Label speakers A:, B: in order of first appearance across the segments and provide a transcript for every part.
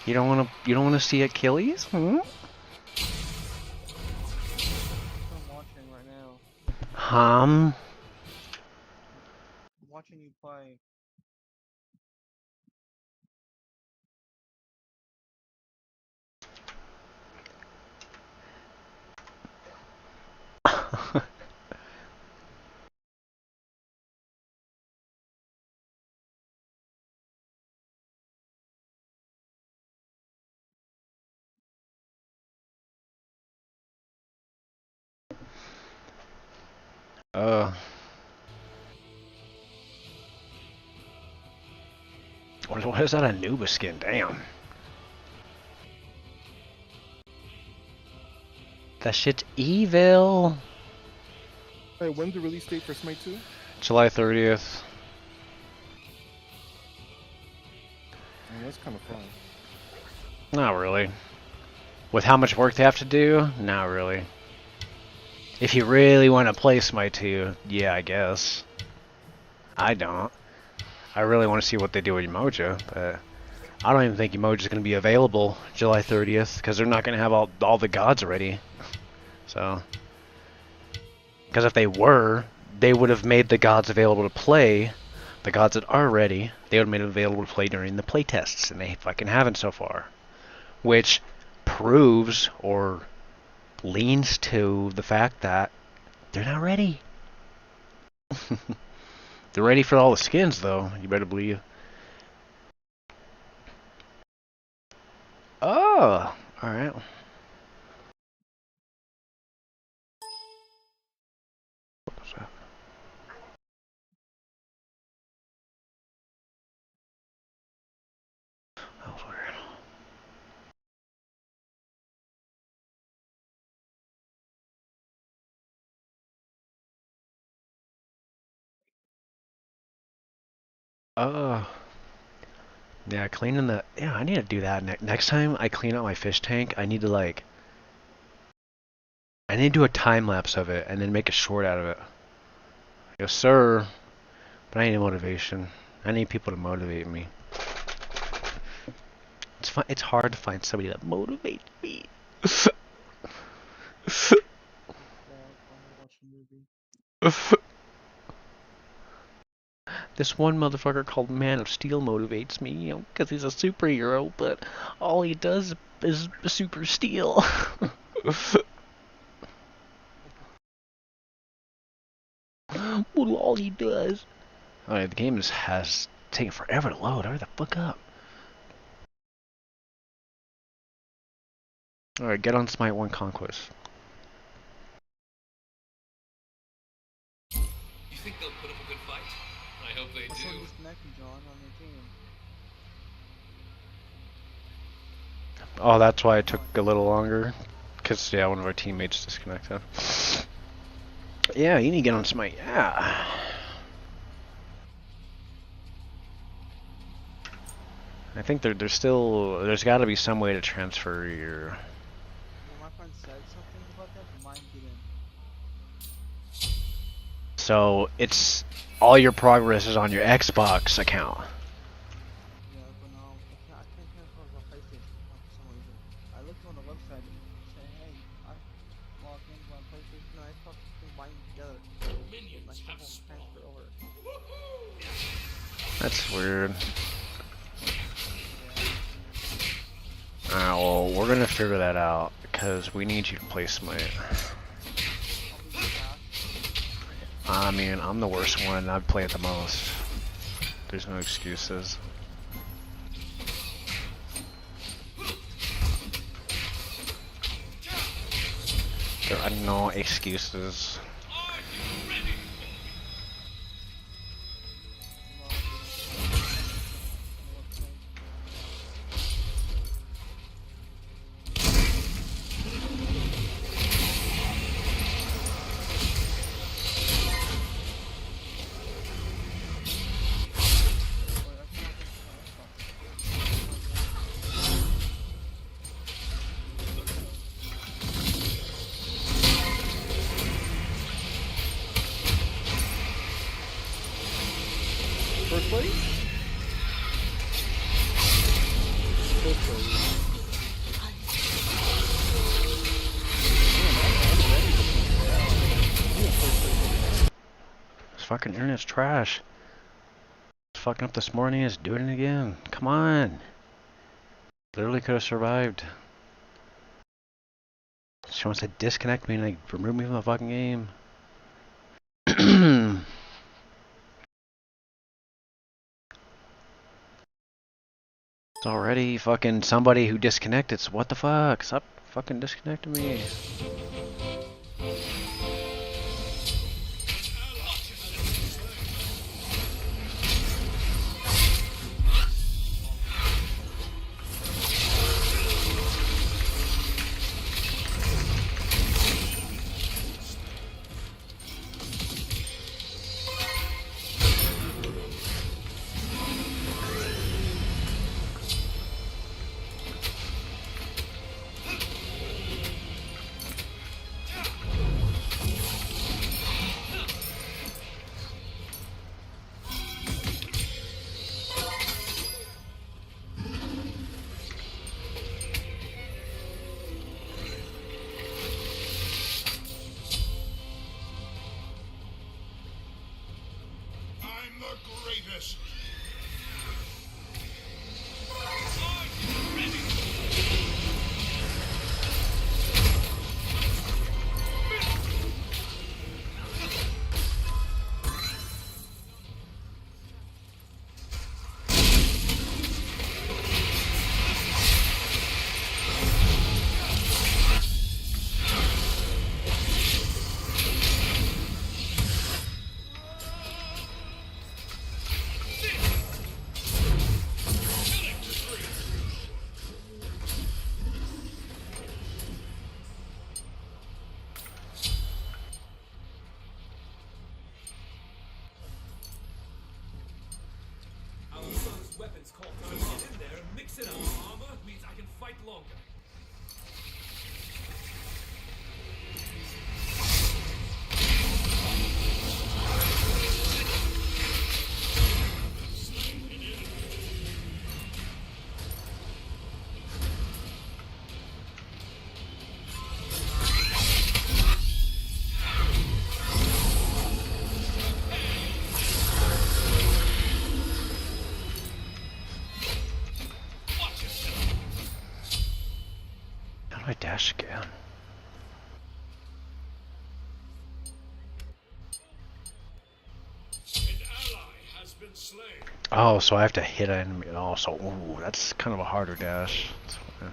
A: You don't wanna see Achilles? Hmm?
B: I'm watching right now.
A: Hum.
B: I'm watching you play.
A: uh. What is that Anubis skin? Damn. That shit's evil.
C: Hey, when's the release date for Smite 2?
A: July 30th.
C: That's kind of fun.
A: Not really. With how much work they have to do? Not really. If you really want to play Smite 2, yeah, I guess. I don't. I really want to see what they do with Umoja, but I don't even think Umoja is going to be available July 30th because they're not going to have all the gods ready. So, because if they were, they would have made the gods available to play. The gods that are ready, they would have made it available to play during the playtests, and they fucking haven't so far. Which proves or leans to the fact that they're not ready. They're ready for all the skins, though. You better believe. Oh, all right. What was that? That was weird. Oh, yeah. Cleaning the. Yeah, I need to do that next time I clean out my fish tank. I need to like. I need to do a time lapse of it and then make a short out of it. Yes, sir. But I need motivation. I need people to motivate me. It's hard to find somebody that motivates me.
B: Watch a movie.
A: This one motherfucker called Man of Steel motivates me, you know, because he's a superhero, but all he does is super steel. Well, all he does. Alright, the game has taken forever to load. Hurry the fuck up. Alright, get on Smite 1 Conquest.
D: You think they'll put up a good fight? I hope they
B: What's
D: do.
B: on disconnected, John, on your team?
A: Oh, that's why it took a little longer. Because, yeah, one of our teammates disconnected. Yeah, you need to get on Smite. Yeah. I think there's got to be some way to transfer your...
B: Yeah, my friend said something about that, but mine didn't.
A: So, it's... all your progress is on your Xbox account.
B: Yeah, but no, I can't transfer to PlayStation for some reason. I looked on the website and said, hey, I logged in on PlayStation and Xbox and combined together.
D: Minions have spawned.
B: Transfer over.
A: That's weird. Well, we're gonna figure that out, because we need you to play Smite. I mean, I'm the worst one, I'd play it the most. There's no excuses. There are no excuses.
C: First place? First player.
A: This fucking internet's trash. It's fucking up this morning, it's doing it again. Come on. Literally could have survived. She wants to disconnect me and like remove me from the fucking game. It's already fucking somebody who disconnected, so what the fuck? Stop fucking disconnecting me.
E: I'm the greatest.
D: Weapons call time. Get in there and mix it up. Armor means I can fight longer.
A: How do I dash again?
E: An ally has been slain.
A: Oh, so I have to hit an enemy. Oh, so ooh, that's kind of a harder dash. That's fine.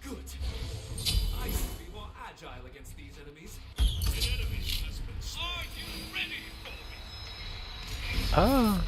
D: Good. I should be more agile against these enemies.
E: An enemy has been slain. Are you ready for me?
A: Ah.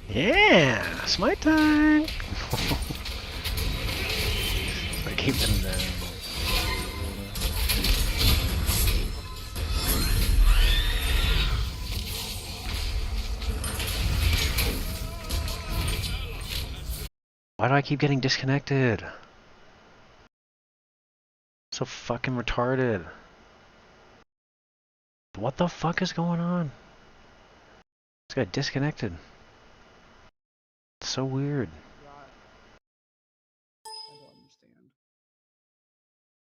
A: Yeah, smite time. I keep them there. Why do I keep getting disconnected? So fucking retarded. What the fuck is going on? This got disconnected. It's so weird.
B: God. I don't understand.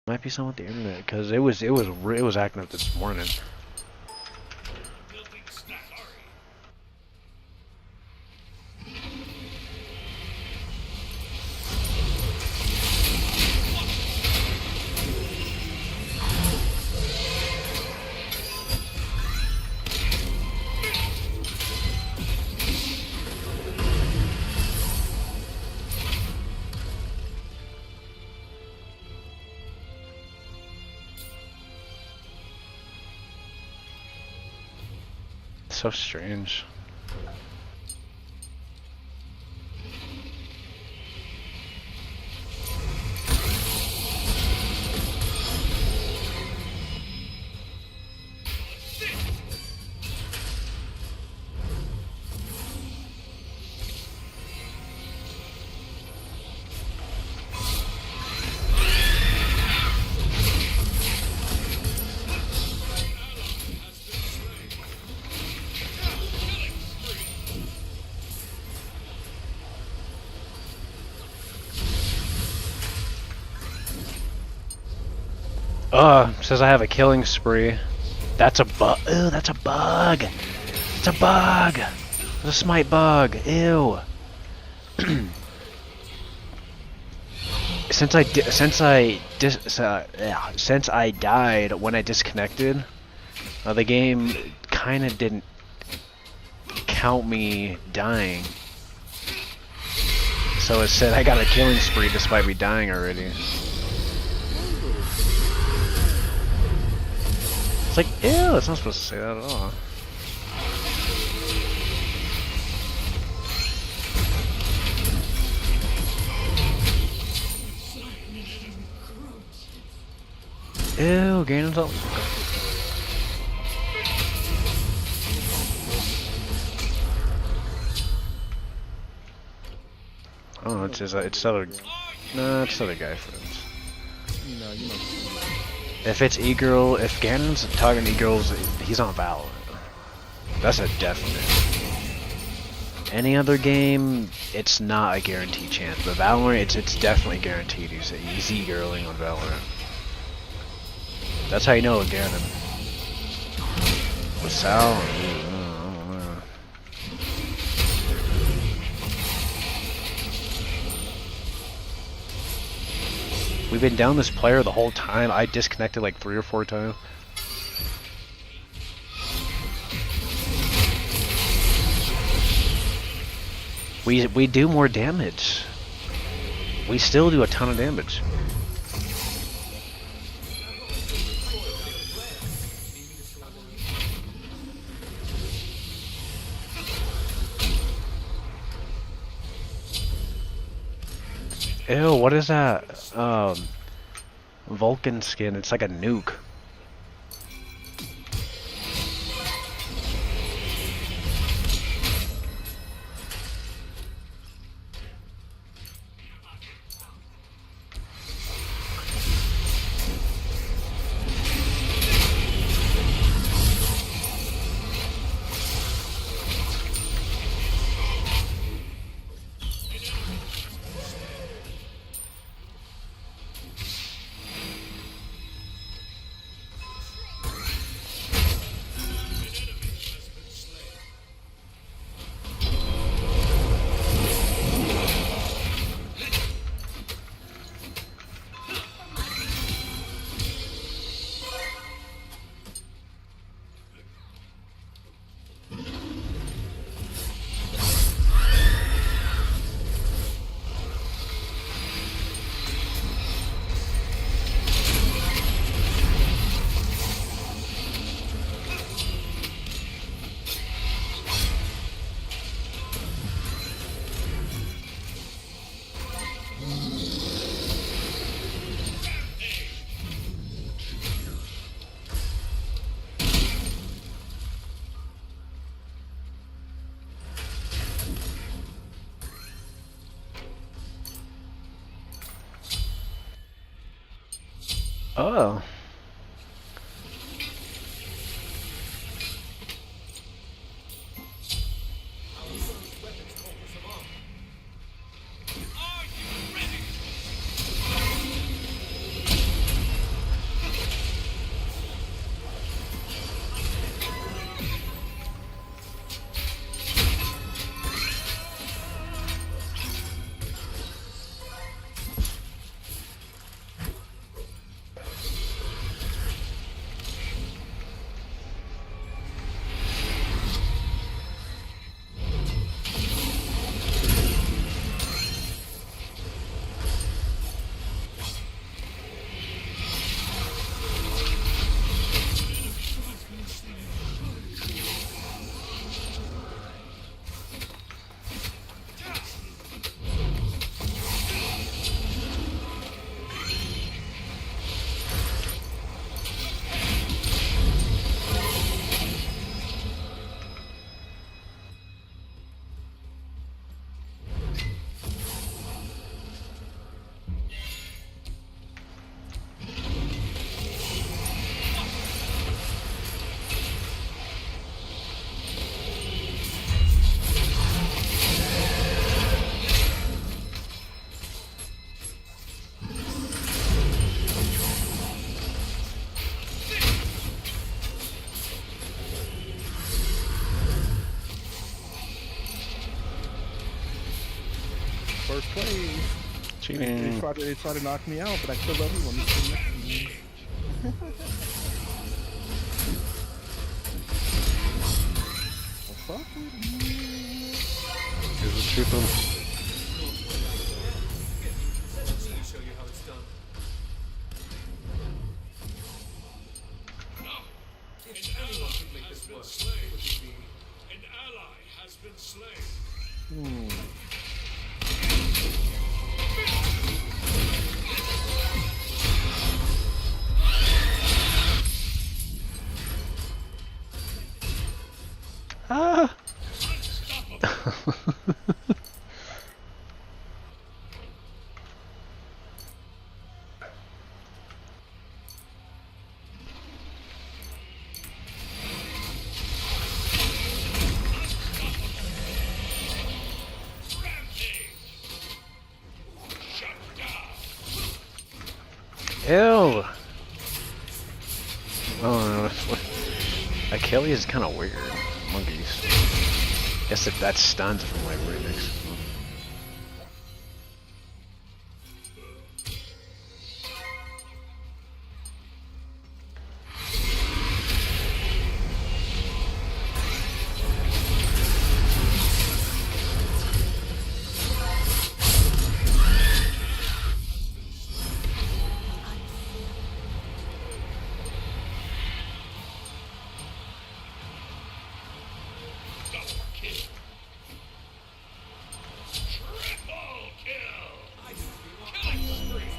A: Might be something with the internet because it was acting up this morning.
E: Building stack. Sorry.
A: So strange. Says I have a killing spree. That's a bug. Ew, that's a bug. It's a bug. It's a smite bug. Ew. Since I died when I disconnected, the game kind of didn't count me dying. So it said I got a killing spree despite me dying already. It's like, ew, it's not supposed to say that at all. Ew, Ganon's all... Oh, it's other... No, it's other guy friends.
C: No, you know.
A: If it's E-Girl, if Ganon's talking E-Girls, he's on Valorant. That's a definite. Any other game, it's not a guaranteed chance, but Valorant, it's definitely guaranteed he's E-Girling on Valorant. That's how you know with Ganon. With Sal, I don't know. We've been down this player the whole time. I disconnected like 3 or 4 times. We do more damage. We still do a ton of damage. Ew, what is that? Vulcan skin. It's like a nuke. Oh.
E: Are you ready?
C: First play.
A: Cheating.
C: They tried to knock me out, but I killed everyone. Next to me. Well, fuck with me.
A: Here's the cheap one.
D: Let me show you how it's done. If anyone could make this work, it would be me.
E: An ally has been slain.
A: Ah.
E: Rampage. Shut down.
A: Ew. Oh, Achilles is kind of weird. Monkeys. Guess if that stuns from like right next to him.
E: Double kill. Triple kill. Killing spree.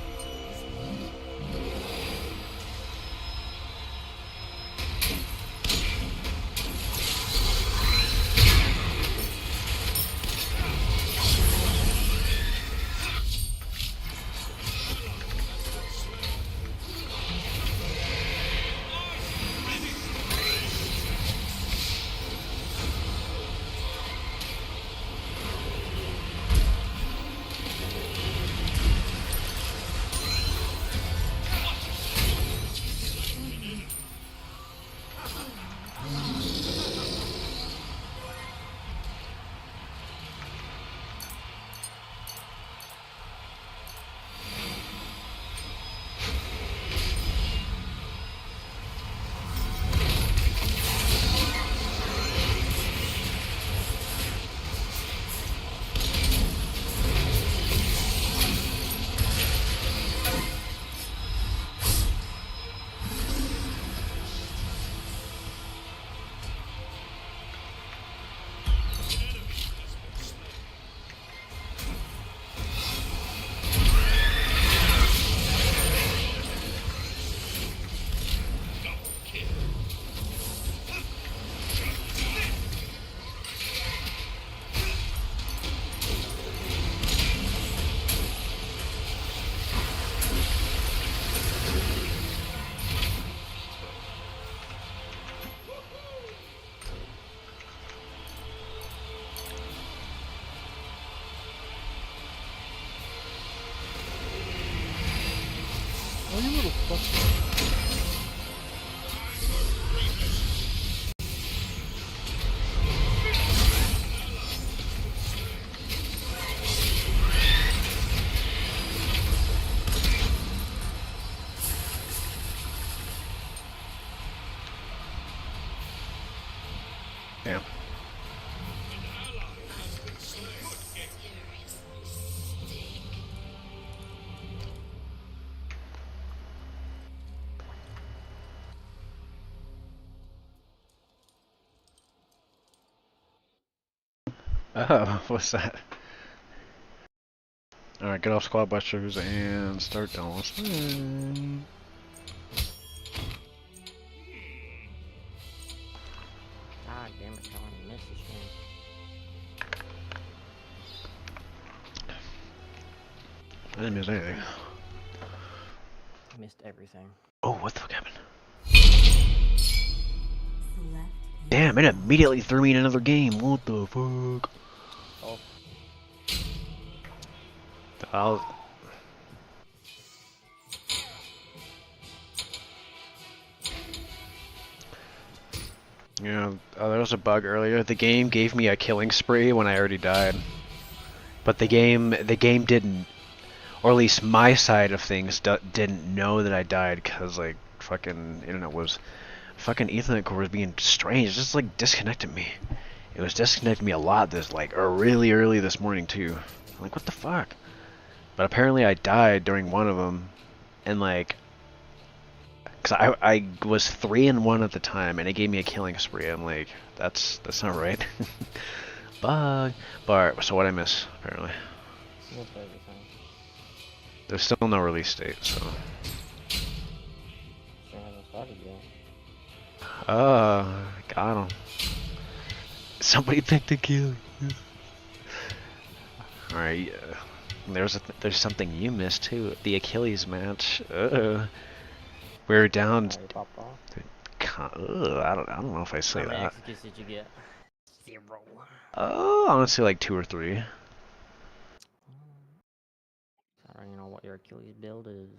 A: Yeah.
E: An ally has been slain.
A: Oh, what's that? Alright, get off Squad Busters and start down.
F: God damn it, John, you missed this one.
A: I didn't miss anything.
F: You missed everything.
A: Oh, what the fuck happened? Damn, it immediately threw me in another game. What the fuck?
F: Oh.
A: I'll... Yeah, there was a bug earlier. The game gave me a killing spree when I already died. But the game didn't, or at least my side of things didn't know that I died because like fucking internet was, fucking Ethernet cord was being strange. It just like disconnected me. It was disconnecting me a lot really early this morning too. I'm like, what the fuck? But apparently I died during one of them, and like, cause I was 3-1 at the time, and it gave me a killing spree. I'm like, that's not right. Bug. But so what I miss apparently.
F: You missed everything.
A: There's still no release date, so.
F: Sure hasn't started yet.
A: Got him. Somebody picked a kill. All right. There's something you missed too. The Achilles match. We're down.
F: Already popped off.
A: I don't know if I say
F: How many
A: that.
F: executes did you get? 0.
A: Oh, I want to say like 2 or 3.
F: I don't even know what your Achilles build is.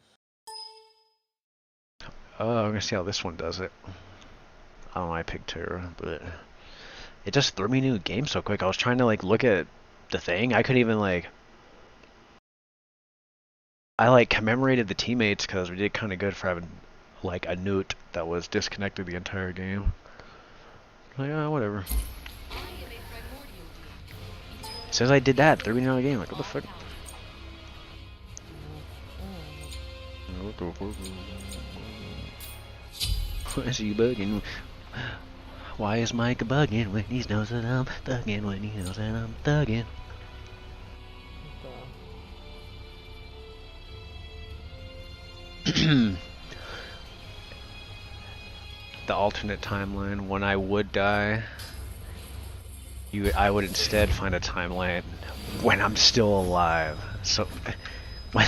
A: Oh, I'm gonna see how this one does it. I don't know. I picked her, but it just threw me into a game so quick. I was trying to like look at the thing. I couldn't even like. I like commemorated the teammates because we did kind of good for having like a newt that was disconnected the entire game. Like, whatever. It says I did that, 3 minutes out of the game. Like, what the fuck? What the fuck? Why is he bugging? Why is Mike bugging when he knows that I'm thugging? When he knows that I'm thugging? The alternate timeline, when I would die, I would instead find a timeline when I'm still alive. So when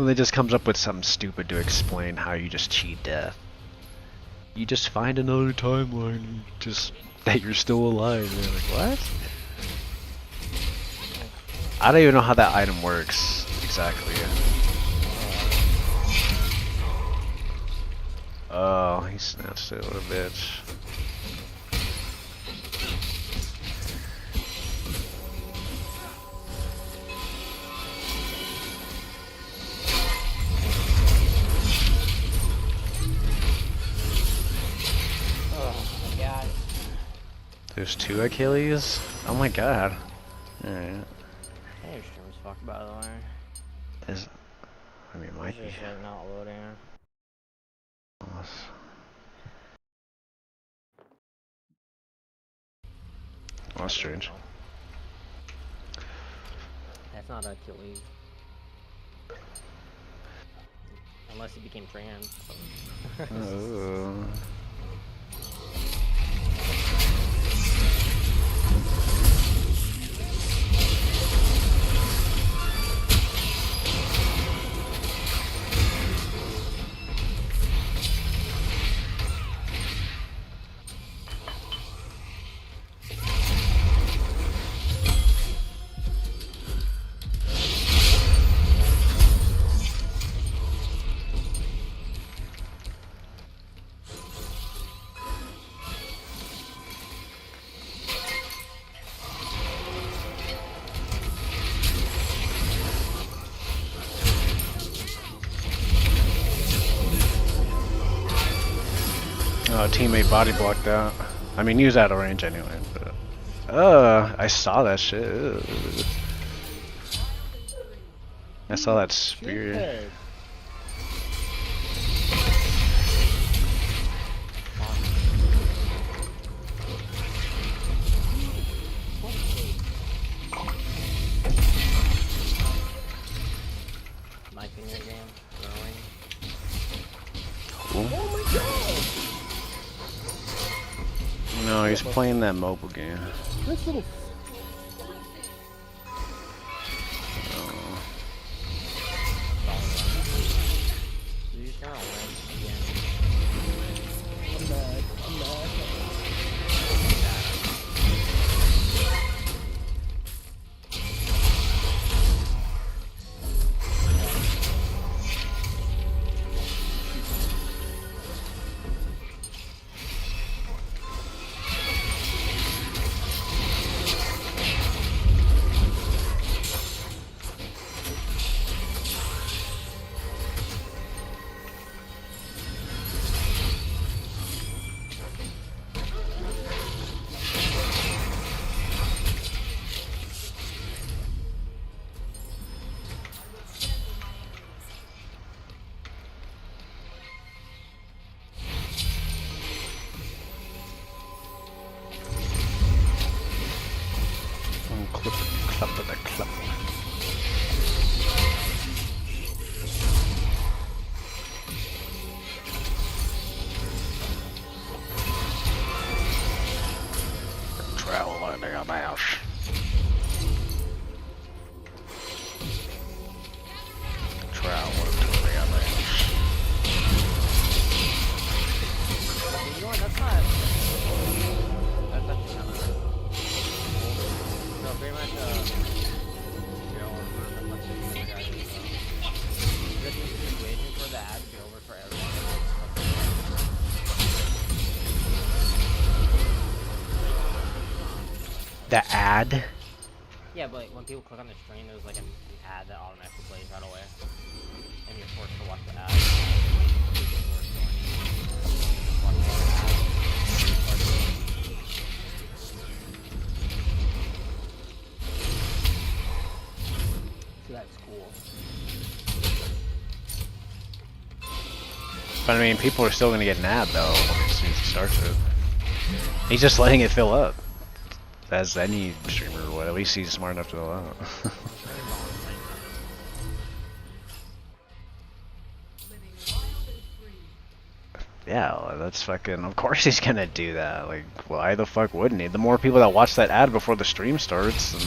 A: it just comes up with something stupid to explain how you just cheat death, you just find another timeline, just that you're still alive. And you're like, what? I don't even know how that item works exactly. Oh, he snatched it, what a bitch.
F: Oh my god.
A: There's 2 Achilles? Oh my god. Alright.
F: Hey, your stream is fucked, by the way.
A: I mean, it might be.
F: It's just like not loading.
A: Oh, that's strange.
F: That's not Achilles. Unless he became trans.
A: Oh. Oh, teammate body blocked out. I mean, use out of range anyway, but... I saw that shit. Ugh. I saw that spear.
C: Shithead.
F: My finger game, throwing.
A: Cool.
C: Oh my god!
A: No, he's playing that mobile game.
C: This little
A: Oh.
F: You just gonna win again.
C: I'm mad. I'm mad.
A: Clap with a clap. Traveling a mouse. Traveling to the mouse.
F: You know what, that's not... That's actually kind of... No, very much, you know, that's much different guys, this is waiting for the ad to be over for everyone.
A: The ad?
F: Yeah, but when people click on the stream, there's like an ad that automatically plays right away. And you're forced to watch the ad. So that's cool.
A: But I mean, people are still gonna get an ad though as soon as he starts it. He's just letting it fill up. As any streamer would. At least he's smart enough to allow it. Yeah, well, that's fucking. Of course he's gonna do that. Like, why the fuck wouldn't he? The more people that watch that ad before the stream starts, and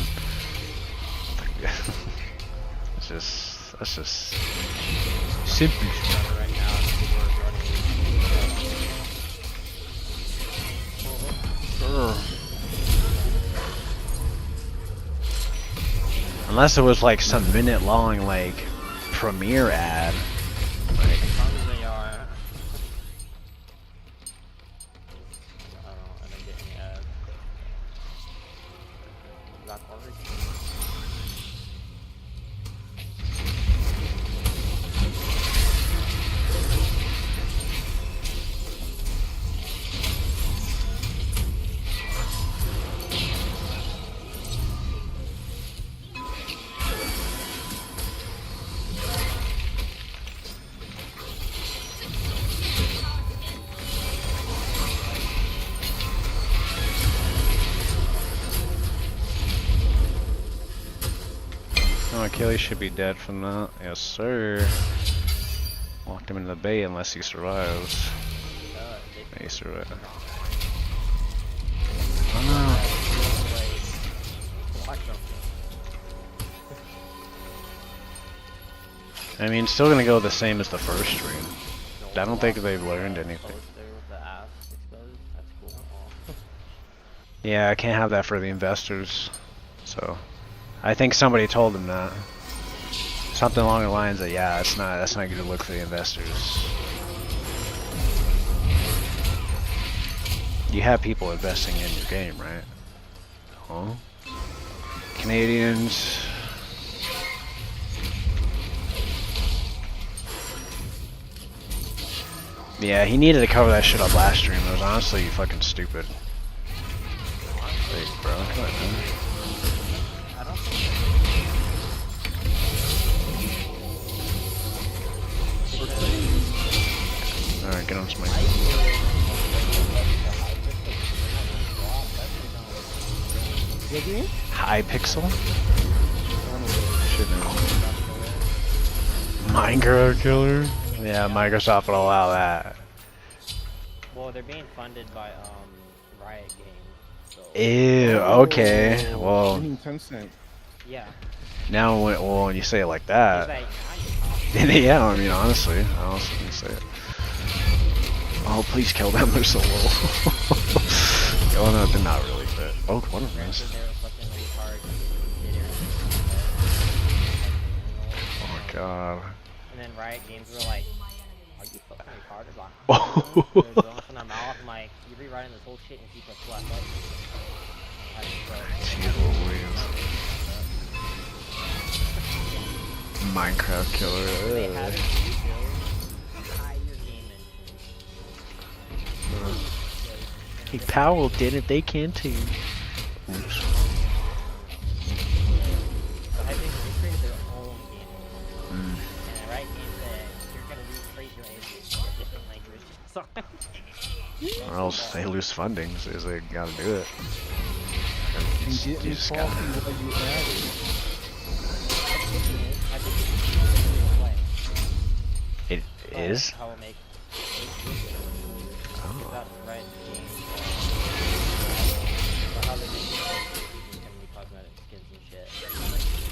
A: it's just that's just simple.
F: Right now, people are running.
A: Unless it was like some minute-long like premiere ad. Like,
F: As long as they are. I don't get any ads. Got covered.
A: oh, Achilles should be dead from that. Yes, sir. Locked him into the bay unless he survives. He survived. I mean, still gonna go the same as the first stream. I don't think they've learned anything. Yeah, I can't have that for the investors. So, I think somebody told him that. Something along the lines of, yeah, that's not good to look for the investors. You have people investing in your game, right? Huh? Canadians. Yeah, he needed to cover that shit up last stream. It was honestly fucking stupid. sake, bro. Come on, man.
F: I don't think
A: Alright, get on Smite.
C: What game?
A: Hypixel? Shit, no. Minecraft killer? Yeah, Microsoft will allow that.
F: Well, they're being funded by Riot Games. So
A: Ew, okay.
C: I
A: Well,
C: mean, Tencent.
F: yeah.
A: now when you say it like
F: He's
A: that,
F: like, now you're talking.
A: yeah, I mean, honestly can say it. Oh, please kill them, they're so low. Oh no, they're not really, but... Oh, one of them
F: Granted,
A: is.
F: they were fucking really hard.
A: Oh my god.
F: And then Riot Games were like, are you fucking retarded? Like,
A: Oh.
F: they're going from their mouth. I'm like, you're rewriting this whole shit in C++.
A: Minecraft killer.
F: They
A: ugh.
F: have it hide your game engine.
A: Hey, Powell did it, they can too. Oops.
F: So I think they created their own game engine.
A: Mm.
F: And the Riot Games said, you're gonna recreate your engine in a different language. So,
A: Or else they lose funding, so they gotta do it.
C: And
A: You
C: get me
A: just
C: faulty
A: gotta...
C: while you at it.
F: I think it's
A: It is?
F: how it makes
A: Oh.
F: that Riot Games. How they make it can be cosmetic skins and shit.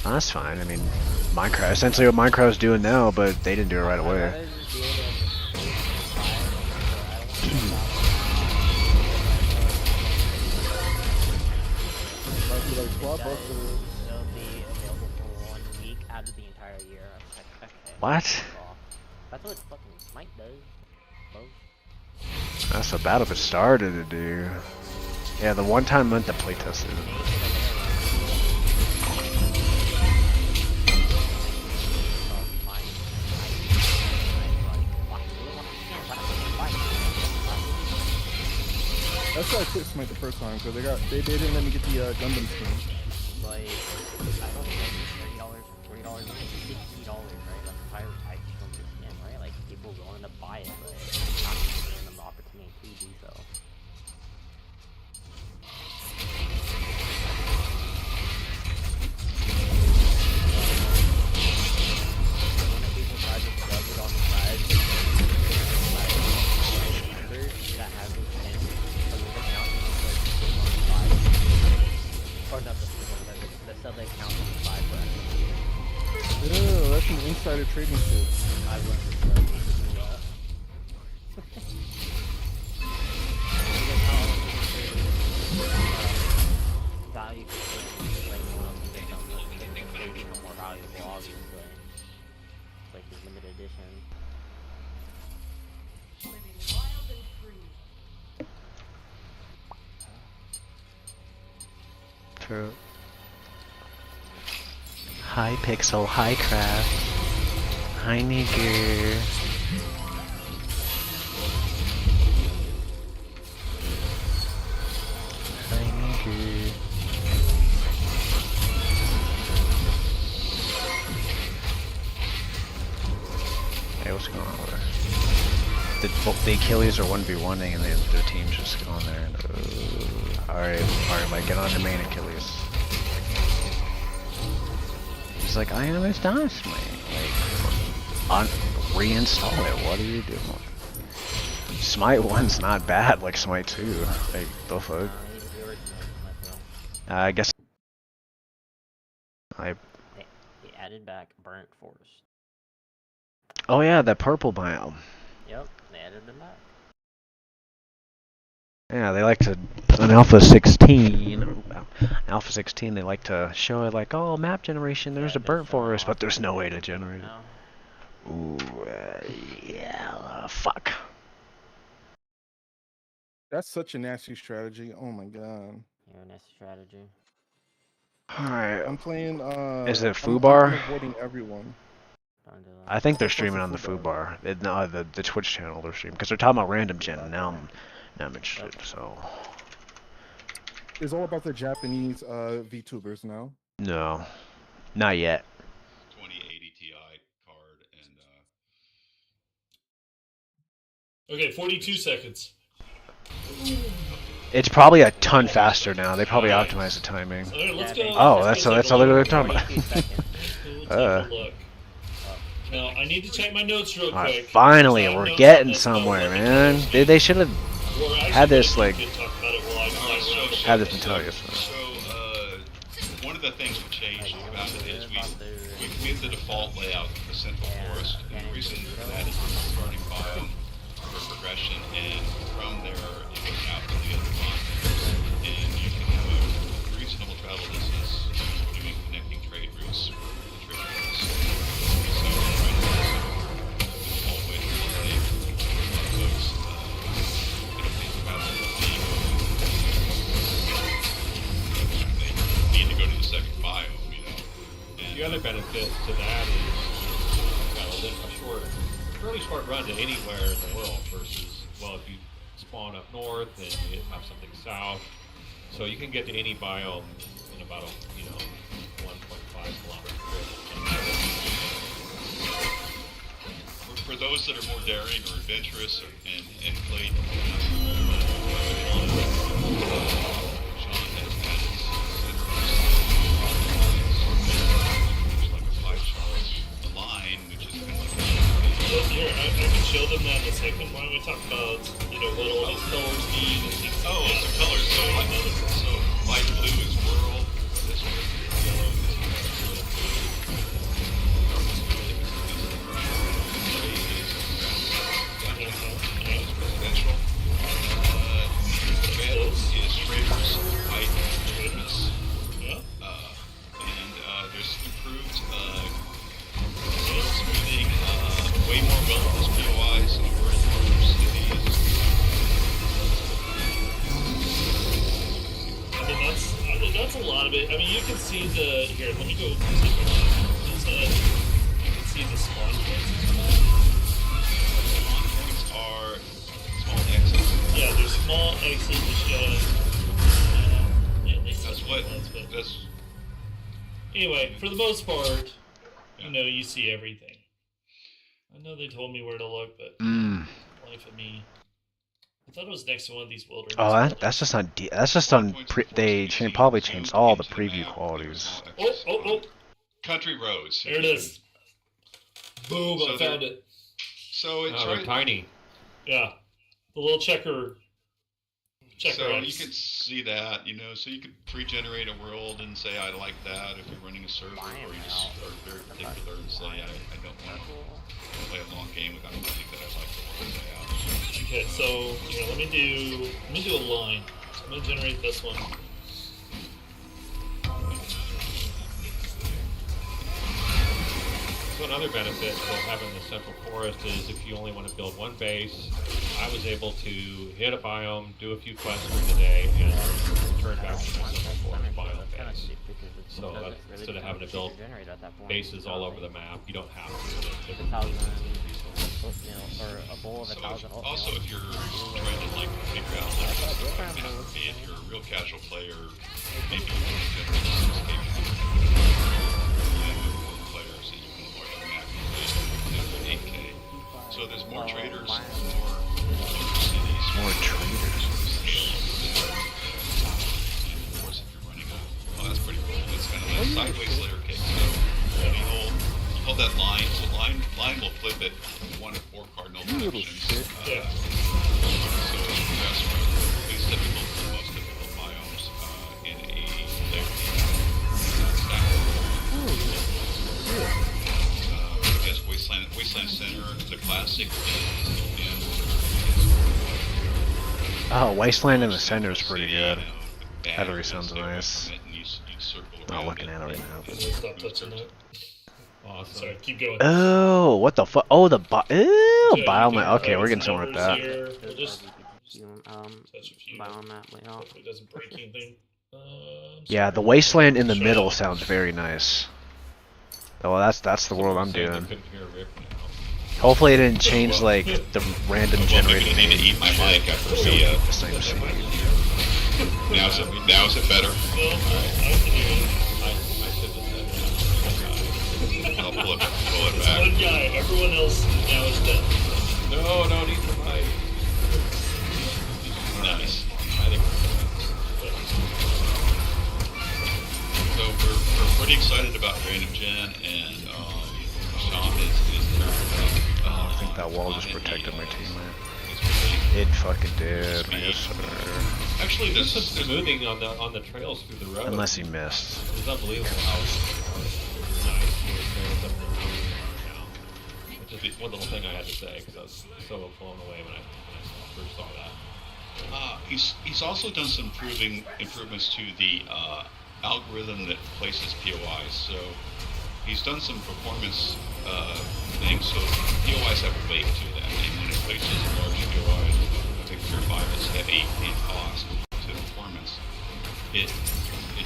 A: Oh, that's fine, I mean, Minecraft, essentially what Minecraft's doing now, but they didn't do it right
F: I'd
A: away.
F: rather just be able to
C: Might be like
F: It'll
C: Blockbuster.
F: be available for 1 week out of the entire year. I was like, okay.
A: What?
F: That's what fucking Smite does. Bro.
A: That's a battle bit started to do. Yeah, the one time meant the playtest it.
C: That's why I quit Smite the first time, because they didn't let me get the Gundam skin.
F: Like, I don't think $30 or $40, even $60, right? That's higher price from the skin, right? Like, people willing to buy it, but not giving them the opportunity to do so. When people try to plug it on the side, that has those skins, so the account is like on the side. Or not the sub account on the side, but
C: Ew, that's an insider trading shit.
F: I wouldn't prefer to do that. Because how value for skins, like, you know, they become more valuable, obviously. It's like these limited edition.
A: True. Hi Pixel, hi Craft, hi Nigger. Hi Nigger. Hey, what's going on with her? The Achilles are 1v1ing and their team's just going there. Alright, Mike, get on your main Achilles. He's like, I understand, Smite. Like, reinstall it. What are you doing? Smite 1's not bad like Smite 2. Like, the fuck? I guess.
F: They added back Burnt Forest.
A: Oh yeah, that purple biome.
F: Yep, they added them back.
A: Yeah, they like to, on Alpha 16, Alpha 16, they like to show it like, oh, map generation, there's a burnt forest, but there's no way to generate it. Ooh, yeah, fuck.
C: That's such a nasty strategy. Oh my god.
F: Yeah, nice strategy.
A: Alright,
C: I'm playing.
A: is it
C: I'm
A: Fubar?
C: avoiding everyone.
F: Don't do that.
A: I think they're
C: What's
A: streaming
C: the
A: on the
C: Fubar?
A: Fubar. No, the Twitch channel they're streaming, because they're talking about random gen, now I'm interested, so.
C: is all about the Japanese VTubers now.
A: No, not yet.
E: 2080 Ti card and
G: Okay, 42 seconds.
A: It's probably a ton faster now. They probably optimize the timing.
G: Okay, let's
F: Yeah,
G: go.
F: they-
A: Oh,
G: let's
A: that's
G: go
A: what
G: take a
A: they're
G: look.
A: talking about.
F: 42 seconds.
G: We'll take a look.
F: Oh.
G: Now, I need to check my notes real
A: Alright,
G: quick.
A: finally,
G: because I have
A: we're
G: notes
A: getting
G: on this,
A: somewhere,
G: but let me
A: man.
G: first-
A: Dude, they should have
G: Or actually,
A: had this,
G: we
A: like,
G: can talk about it while I fly around the
A: had this
G: ship.
A: Natalia.
E: so one of the things we changed
F: Like,
E: about it is
F: about the-
E: we made the default layout the Central Forest. And the reason for that is it's a starting biome for progression, and from there it goes out to the other continents. And you can have a reasonable travel distance doing connecting trade routes for the trade routes. So right now, the default way to play, a lot of folks don't think about it being they need to go to the second biome, you know. And
H: The other benefit to that is you've got a fairly short run to anywhere in the world versus, well, if you spawn up north and you have something south, so you can get to any biome in about a 1.5 kilometer trip.
E: for those that are more daring or adventurous and played Sean has had his like a 5-star line, which is kind of like
G: Well, here, I can show them that in a second. Why don't we talk about, what all these colors mean and things like
E: oh,
G: that.
E: it's the colors. So light blue is world. This one is yellow. This one is residential. Red is traders. White is business.
G: Yeah.
E: And there's improved smoothing, way more wilderness POIs in the world for cities.
G: I mean, that's a lot of it. I mean, you can see the, here, let me go take a look. You can see the spawn points.
E: Spawn points are small exits.
G: Yeah, there's small exits which yeah, they
E: That's what.
G: but
E: That's
G: anyway, for the most part, you see everything. I know they told me where to look, but life of me. I thought it was next to one of these wilderness.
A: Oh,
G: buildings.
A: that's just on. That's just on. They probably changed all the preview qualities.
G: Oh!
E: country roads.
G: There it is. Boom!
E: So
G: I found it.
E: So it's
H: Oh, they're
E: right.
H: tiny.
G: Yeah, the little checker.
E: So
G: X.
E: you can see that, so you could pre-generate a world and say I like that if you're running a server, or you just are very particular and say I don't want to play a long game without finding that I like the world layout.
G: Okay, so here, let me do a line. So I'm gonna generate this one.
H: So another benefit of having the Central Forest is if you only want to build one base, I was able to hit a biome, do a few quests for the day, and return back to my Central Forest biome base. So instead of having to build bases all over the map, you don't have to.
F: Or a bowl of
E: So
F: 1,000 oatmeal.
E: also, if you're trying to figure out if you're a real casual player, maybe you want to escape players that you can large map with 8K. So there's more traders, more cities,
A: More traders.
E: And of course, if you're running that's pretty cool. It's kind of a sideways layer cake. So you hold that line. So line will flip it 1 of 4 cardinal directions.
G: Yeah.
E: So it's progress from least difficult to most difficult biomes in a layer stack. I guess Wasteland Center, the classic.
A: Oh, Wasteland in the center is pretty good. That already sounds nice. Not looking at it right now.
G: I'm gonna stop touching that.
H: Awesome.
G: Sorry, keep going.
A: Oh, what the fuck? Oh,
G: So you
A: biome.
G: can
A: Okay, we're
G: put
A: getting somewhere with
G: numbers
A: that.
G: here. We'll just touch a few.
F: biome map layout.
G: Hopefully it doesn't break anything.
A: Yeah, the wasteland in the middle sounds very nice. Oh, well, that's the world I'm
H: Saying they
A: doing.
H: couldn't hear Rick now.
A: Hopefully, it didn't change like the random generated
E: I need to eat my mic after the
A: the same scene.
E: Now is it better?
G: No, I can hear it.
H: I should have said
E: I'll pull it
G: It's
E: back.
G: one guy. Everyone else now is dead.
H: that. No, need to fight.
E: Nice.
H: I think
E: So we're pretty excited about Random Gen, and Sean is
A: I think that wall just protected my teammate.
E: Really,
A: It fucking did. Yes, sir.
E: actually,
H: there's
E: this
H: some smoothing on the trails through the road.
A: Unless he missed.
H: It's unbelievable how nice the trails up there now. It's just one little thing I had to say because I was so blown away when I first saw that.
E: he's also done some improvements to the algorithm that places POIs. So he's done some performance things. So POIs have a weight to them, and when it places large POIs, I think Tier 5 is heavy in cost to performance. It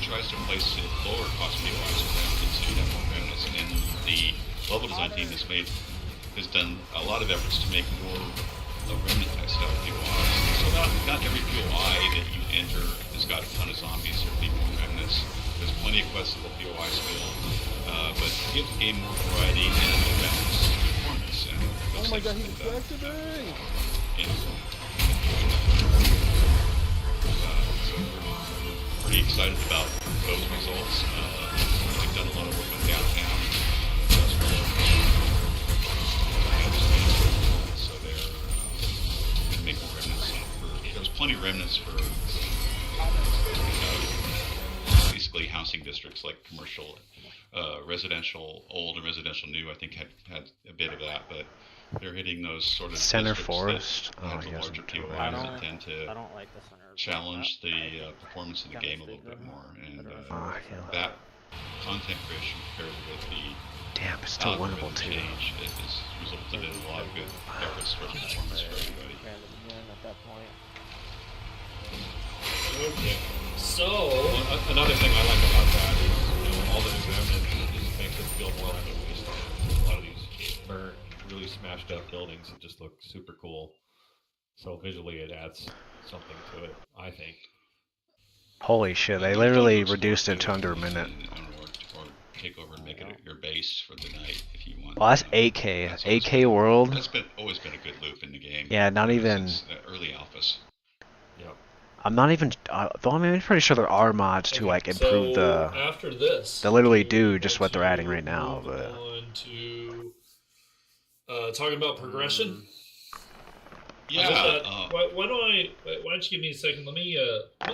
E: tries to place lower cost POIs around it so you have more remnants. And the level design team has done a lot of efforts to make more remnant type style POIs. So not every POI that you enter has got a ton of zombies or people remnants. There's plenty of questable POIs still, but give the game more variety and remnants performance. And
C: Oh my god, he distracted me!
E: So we're pretty excited about those results. We've done a lot of work on downtown. So they're going to make more remnants. There was plenty of remnants for basically housing districts like commercial, residential old and residential new. I think had a bit of that, but they're hitting those sort of
A: Center
E: districts
A: Forest.
E: that have
A: Oh, he
E: the larger
A: hasn't killed
E: POIs
F: I
A: it.
E: that tend
F: I
E: to
F: don't like the center.
E: challenge the performance of the game a little bit more, and
A: Oh, yeah.
E: that content creation paired with the
A: Damn, it's still winnable
E: algorithm
A: too.
E: change it has resulted in a lot of good efforts for performance for everybody.
F: At that point.
G: Okay. So,
H: Another thing I like about that is, all the new remnants just makes it feel more like a wasteland. A lot of these burnt, really smashed up buildings that just look super cool. So visually it adds something to it, I think.
A: Holy shit, they literally reduced it to under a minute.
E: Or take over and make it your base for the night if you want.
A: Well, that's 8K.
E: That's
A: 8K world.
E: That's always been a good loop in the game.
A: Yeah, not even.
E: Since the early alphas.
H: Yep.
A: I'm not even. Though I'm pretty sure there are mods to like improve
G: so
A: the.
G: after this,
A: They literally
G: we're
A: do
G: going
A: just what they're
G: to
A: adding right now,
G: move
A: but.
G: on to talking about progression.
E: Yeah.
G: Why don't you give me a second? Let me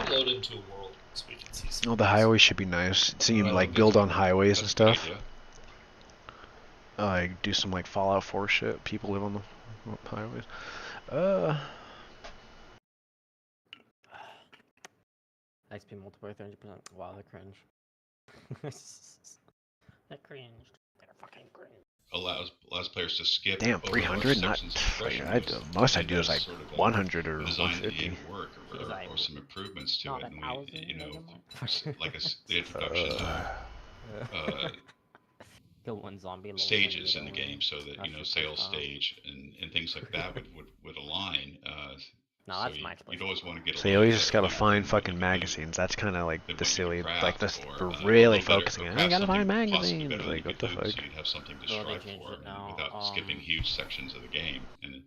G: load into a world so we can see some.
A: Oh, the highways should be nice. So you
E: Well,
A: like
E: that's-
A: build on highways and
E: that's a good
A: stuff.
E: idea.
A: Like do some like Fallout 4 shit. People live on the highways.
F: XP multiplier 300%. Wow, that cringe. That cringed. They're fucking cringe.
E: Allows players to skip.
A: Damn,
E: over
A: 300. Not.
E: sections of progression.
A: I do. Most I do is like
E: Sort of a
A: 100 or
E: design that
A: 150.
E: didn't work, or some improvements to
F: Not
E: it,
F: a
E: and
F: thousand,
E: we,
F: anymore.
E: like the introduction of
F: Kill one zombie. level
E: stages
F: 78
E: in the
F: only.
E: game, so that
F: That's just
E: sales
F: like,
E: stage and things like that would align.
F: No,
E: So
F: that's
E: you,
F: my
E: you'd always want to get.
A: So you always just gotta find fucking magazines. That's kind of like the silly, like this. We're really focusing on. You gotta find magazines. Like what the fuck?
E: So you'd have something to
F: Well, they
E: strive
F: changed
E: for
F: it now,
E: without skipping huge sections of the game. And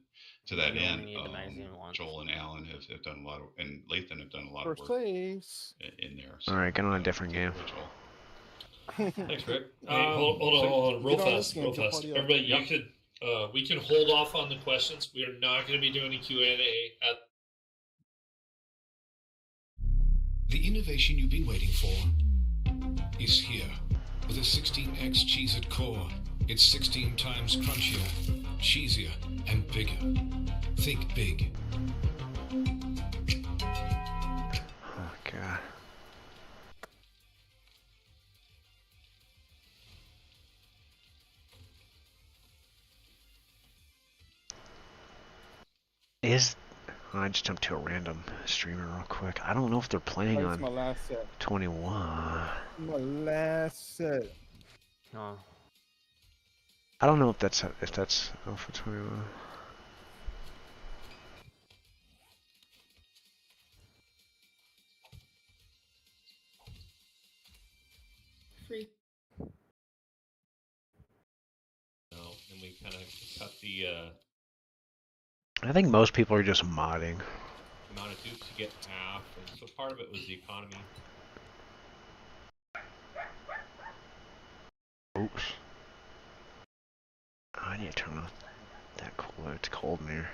E: to that
F: You only
E: end,
F: need the magazine once.
E: Joel and Alan have done a lot of, and Lathan have done a lot
C: First
E: of work
C: place.
E: in there.
A: All right, get on a different game.
E: Joel.
H: Thanks, Rick.
G: Hey, hold on, real
C: Get on this
G: fast,
C: game,
G: real
C: get
G: fast.
C: party up.
G: Everybody, you could, we can hold off on the questions. We are not going to be doing a Q&A at.
I: The innovation you've been waiting for is here. With a 16x Cheez-It core, it's 16 times crunchier, cheesier, and bigger. Think big.
A: Oh god. I just jumped to a random streamer real quick. I don't know if they're playing
C: That's my
A: on
C: last set.
A: 21.
C: My last set.
F: Oh.
A: I don't know if that's Alpha 21.
D: agree.
H: And we kind of cut the
A: I think most people are just modding.
H: amount of dupes you get in half, and so part of it was the economy.
A: Oops. I need to turn off that cooler. It's cold in here.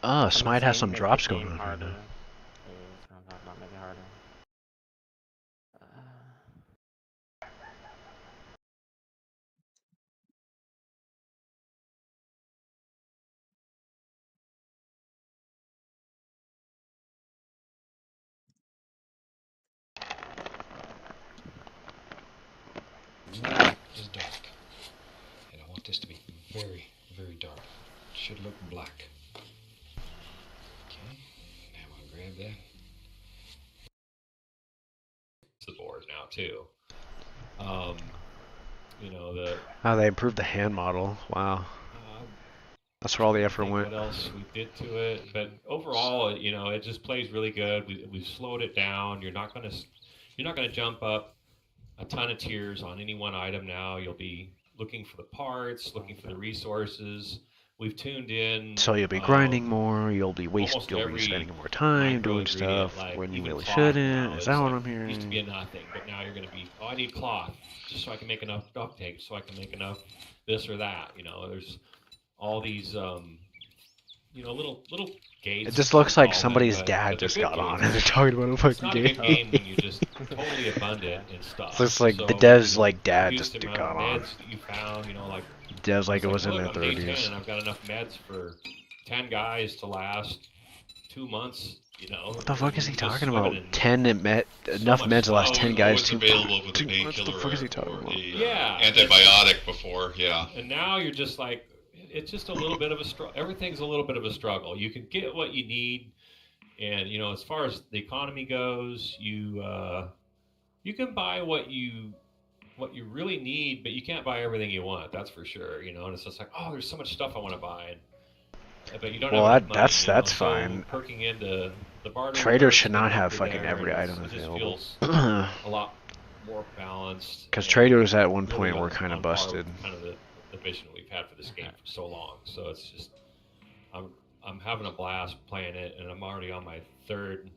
A: Oh, Smite has some drops going on right now.
F: Not make it harder.
I: Is dark. And I want this to be very, very dark. It should look black. Okay, now I'll grab that.
H: The board now too. You know the.
A: Oh, they improved the hand model. Wow. That's where all the effort went.
H: What else we did to it, but overall, you know, it just plays really good. We've slowed it down. You're not gonna jump up a ton of tiers on any one item now. You'll be looking for the parts, looking for the resources. We've tuned in.
A: So you'll be grinding more. You'll be spending more time doing stuff when you really shouldn't. Is that what I'm hearing?
H: Used to be a nothing, but now you're gonna be. Oh, I need cloth just so I can make enough duct tape, so I can make enough this or that. You know, there's all these, you know, little gates.
A: It just looks like somebody's dad just got on and they're talking about a fucking game.
H: It's not a good game when you're just totally abundant in stuff.
A: Looks like the devs like dad
H: use
A: just
H: the amount
A: got
H: of
A: on.
H: meds that you found, you know, like
A: Devs like it was in
H: look,
A: their
H: I'm day 10
A: 30s.
H: and I've got enough meds for 10 guys to last 2 months. You know.
A: What the fuck is he
H: Just
A: talking
H: swimming
A: about?
H: in
A: 10 enough meds to last 10 guys.
E: Always
A: Too
E: available with the
A: What the
E: painkiller
A: fuck is he talking
E: or
A: about?
E: the
H: Yeah.
E: antibiotic before, yeah.
H: And now you're just like, it's just a little bit of a struggle. Everything's a little bit of a struggle. You can get what you need, and you know, as far as the economy goes, you can buy what you really need, but you can't buy everything you want. That's for sure. You know, and it's just like, oh, there's so much stuff I want to buy, but you don't
A: Well,
H: have enough money,
A: that's
H: you know?
A: fine.
H: So perking into the barter
A: Traders
H: wars
A: should not
H: that
A: have
H: are
A: fucking
H: there,
A: every
H: and
A: item
H: it just
A: available.
H: feels a lot more balanced.
A: Because
H: and
A: traders at one
H: really
A: point were
H: on
A: kind of
H: par with
A: busted.
H: Kind of the vision we've had for this game for so long. So it's just, I'm having a blast playing it, and I'm already on my third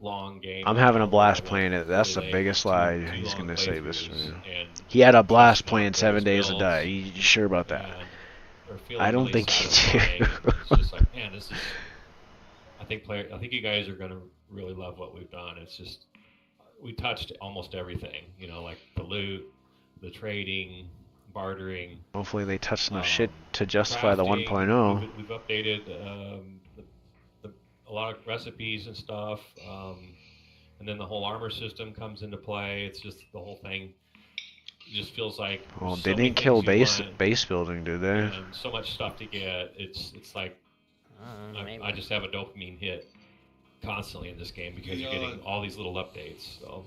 H: long game.
A: I'm having a
H: now,
A: blast
H: where I
A: playing
H: went
A: it. That's the
H: really
A: biggest
H: late,
A: lie
H: two
A: he's
H: long
A: gonna say this to
H: playthroughs,
A: me.
H: and
A: He had a blast
H: just
A: playing
H: knocked
A: 7
H: those
A: days a
H: builds,
A: day. You sure about that?
H: and are feeling
A: I don't
H: really
A: think he
H: satisfying.
A: do.
H: It's just like, man, this is. I think you guys are gonna really love what we've done. It's just, we touched almost everything. You know, like the loot, the trading, bartering.
A: Hopefully they touched enough shit to justify the 1.0.
H: We've updated a lot of recipes and stuff, and then the whole armor system comes into play. It's just the whole thing. It just feels like
A: Well,
H: so
A: they
H: many
A: didn't kill
H: things you want,
A: base building, did they?
H: and so much stuff to get. It's like I just have a dopamine hit constantly in this game because you're getting all these little updates. So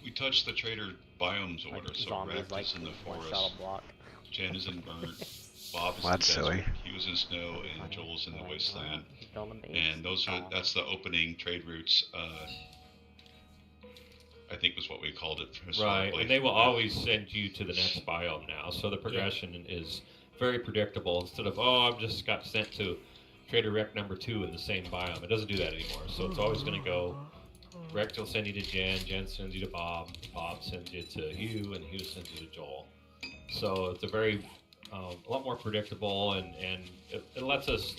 E: We touched the trader biomes order,
F: Like
E: so
F: zombies,
E: Raft
F: like
E: is in the
F: one shot
E: forest,
F: a block.
E: Jen is in burnt, Bob is
A: Well,
E: in
A: that's
E: desert,
A: silly.
E: he was in snow, and Joel's in the wasteland.
F: Build a base.
E: And that's the opening trade routes, I think was what we called it
H: right,
E: historically.
H: and they will always send you to the next biome now. So the progression is very predictable. Instead of I'm just got sent to Trader Rec number 2 in the same biome. It doesn't do that anymore. So it's always going to go. Rex will send you to Jen. Jen sends you to Bob. Bob sends you to Hugh, and Hugh sends you to Joel. So it's a very a lot more predictable, and it lets us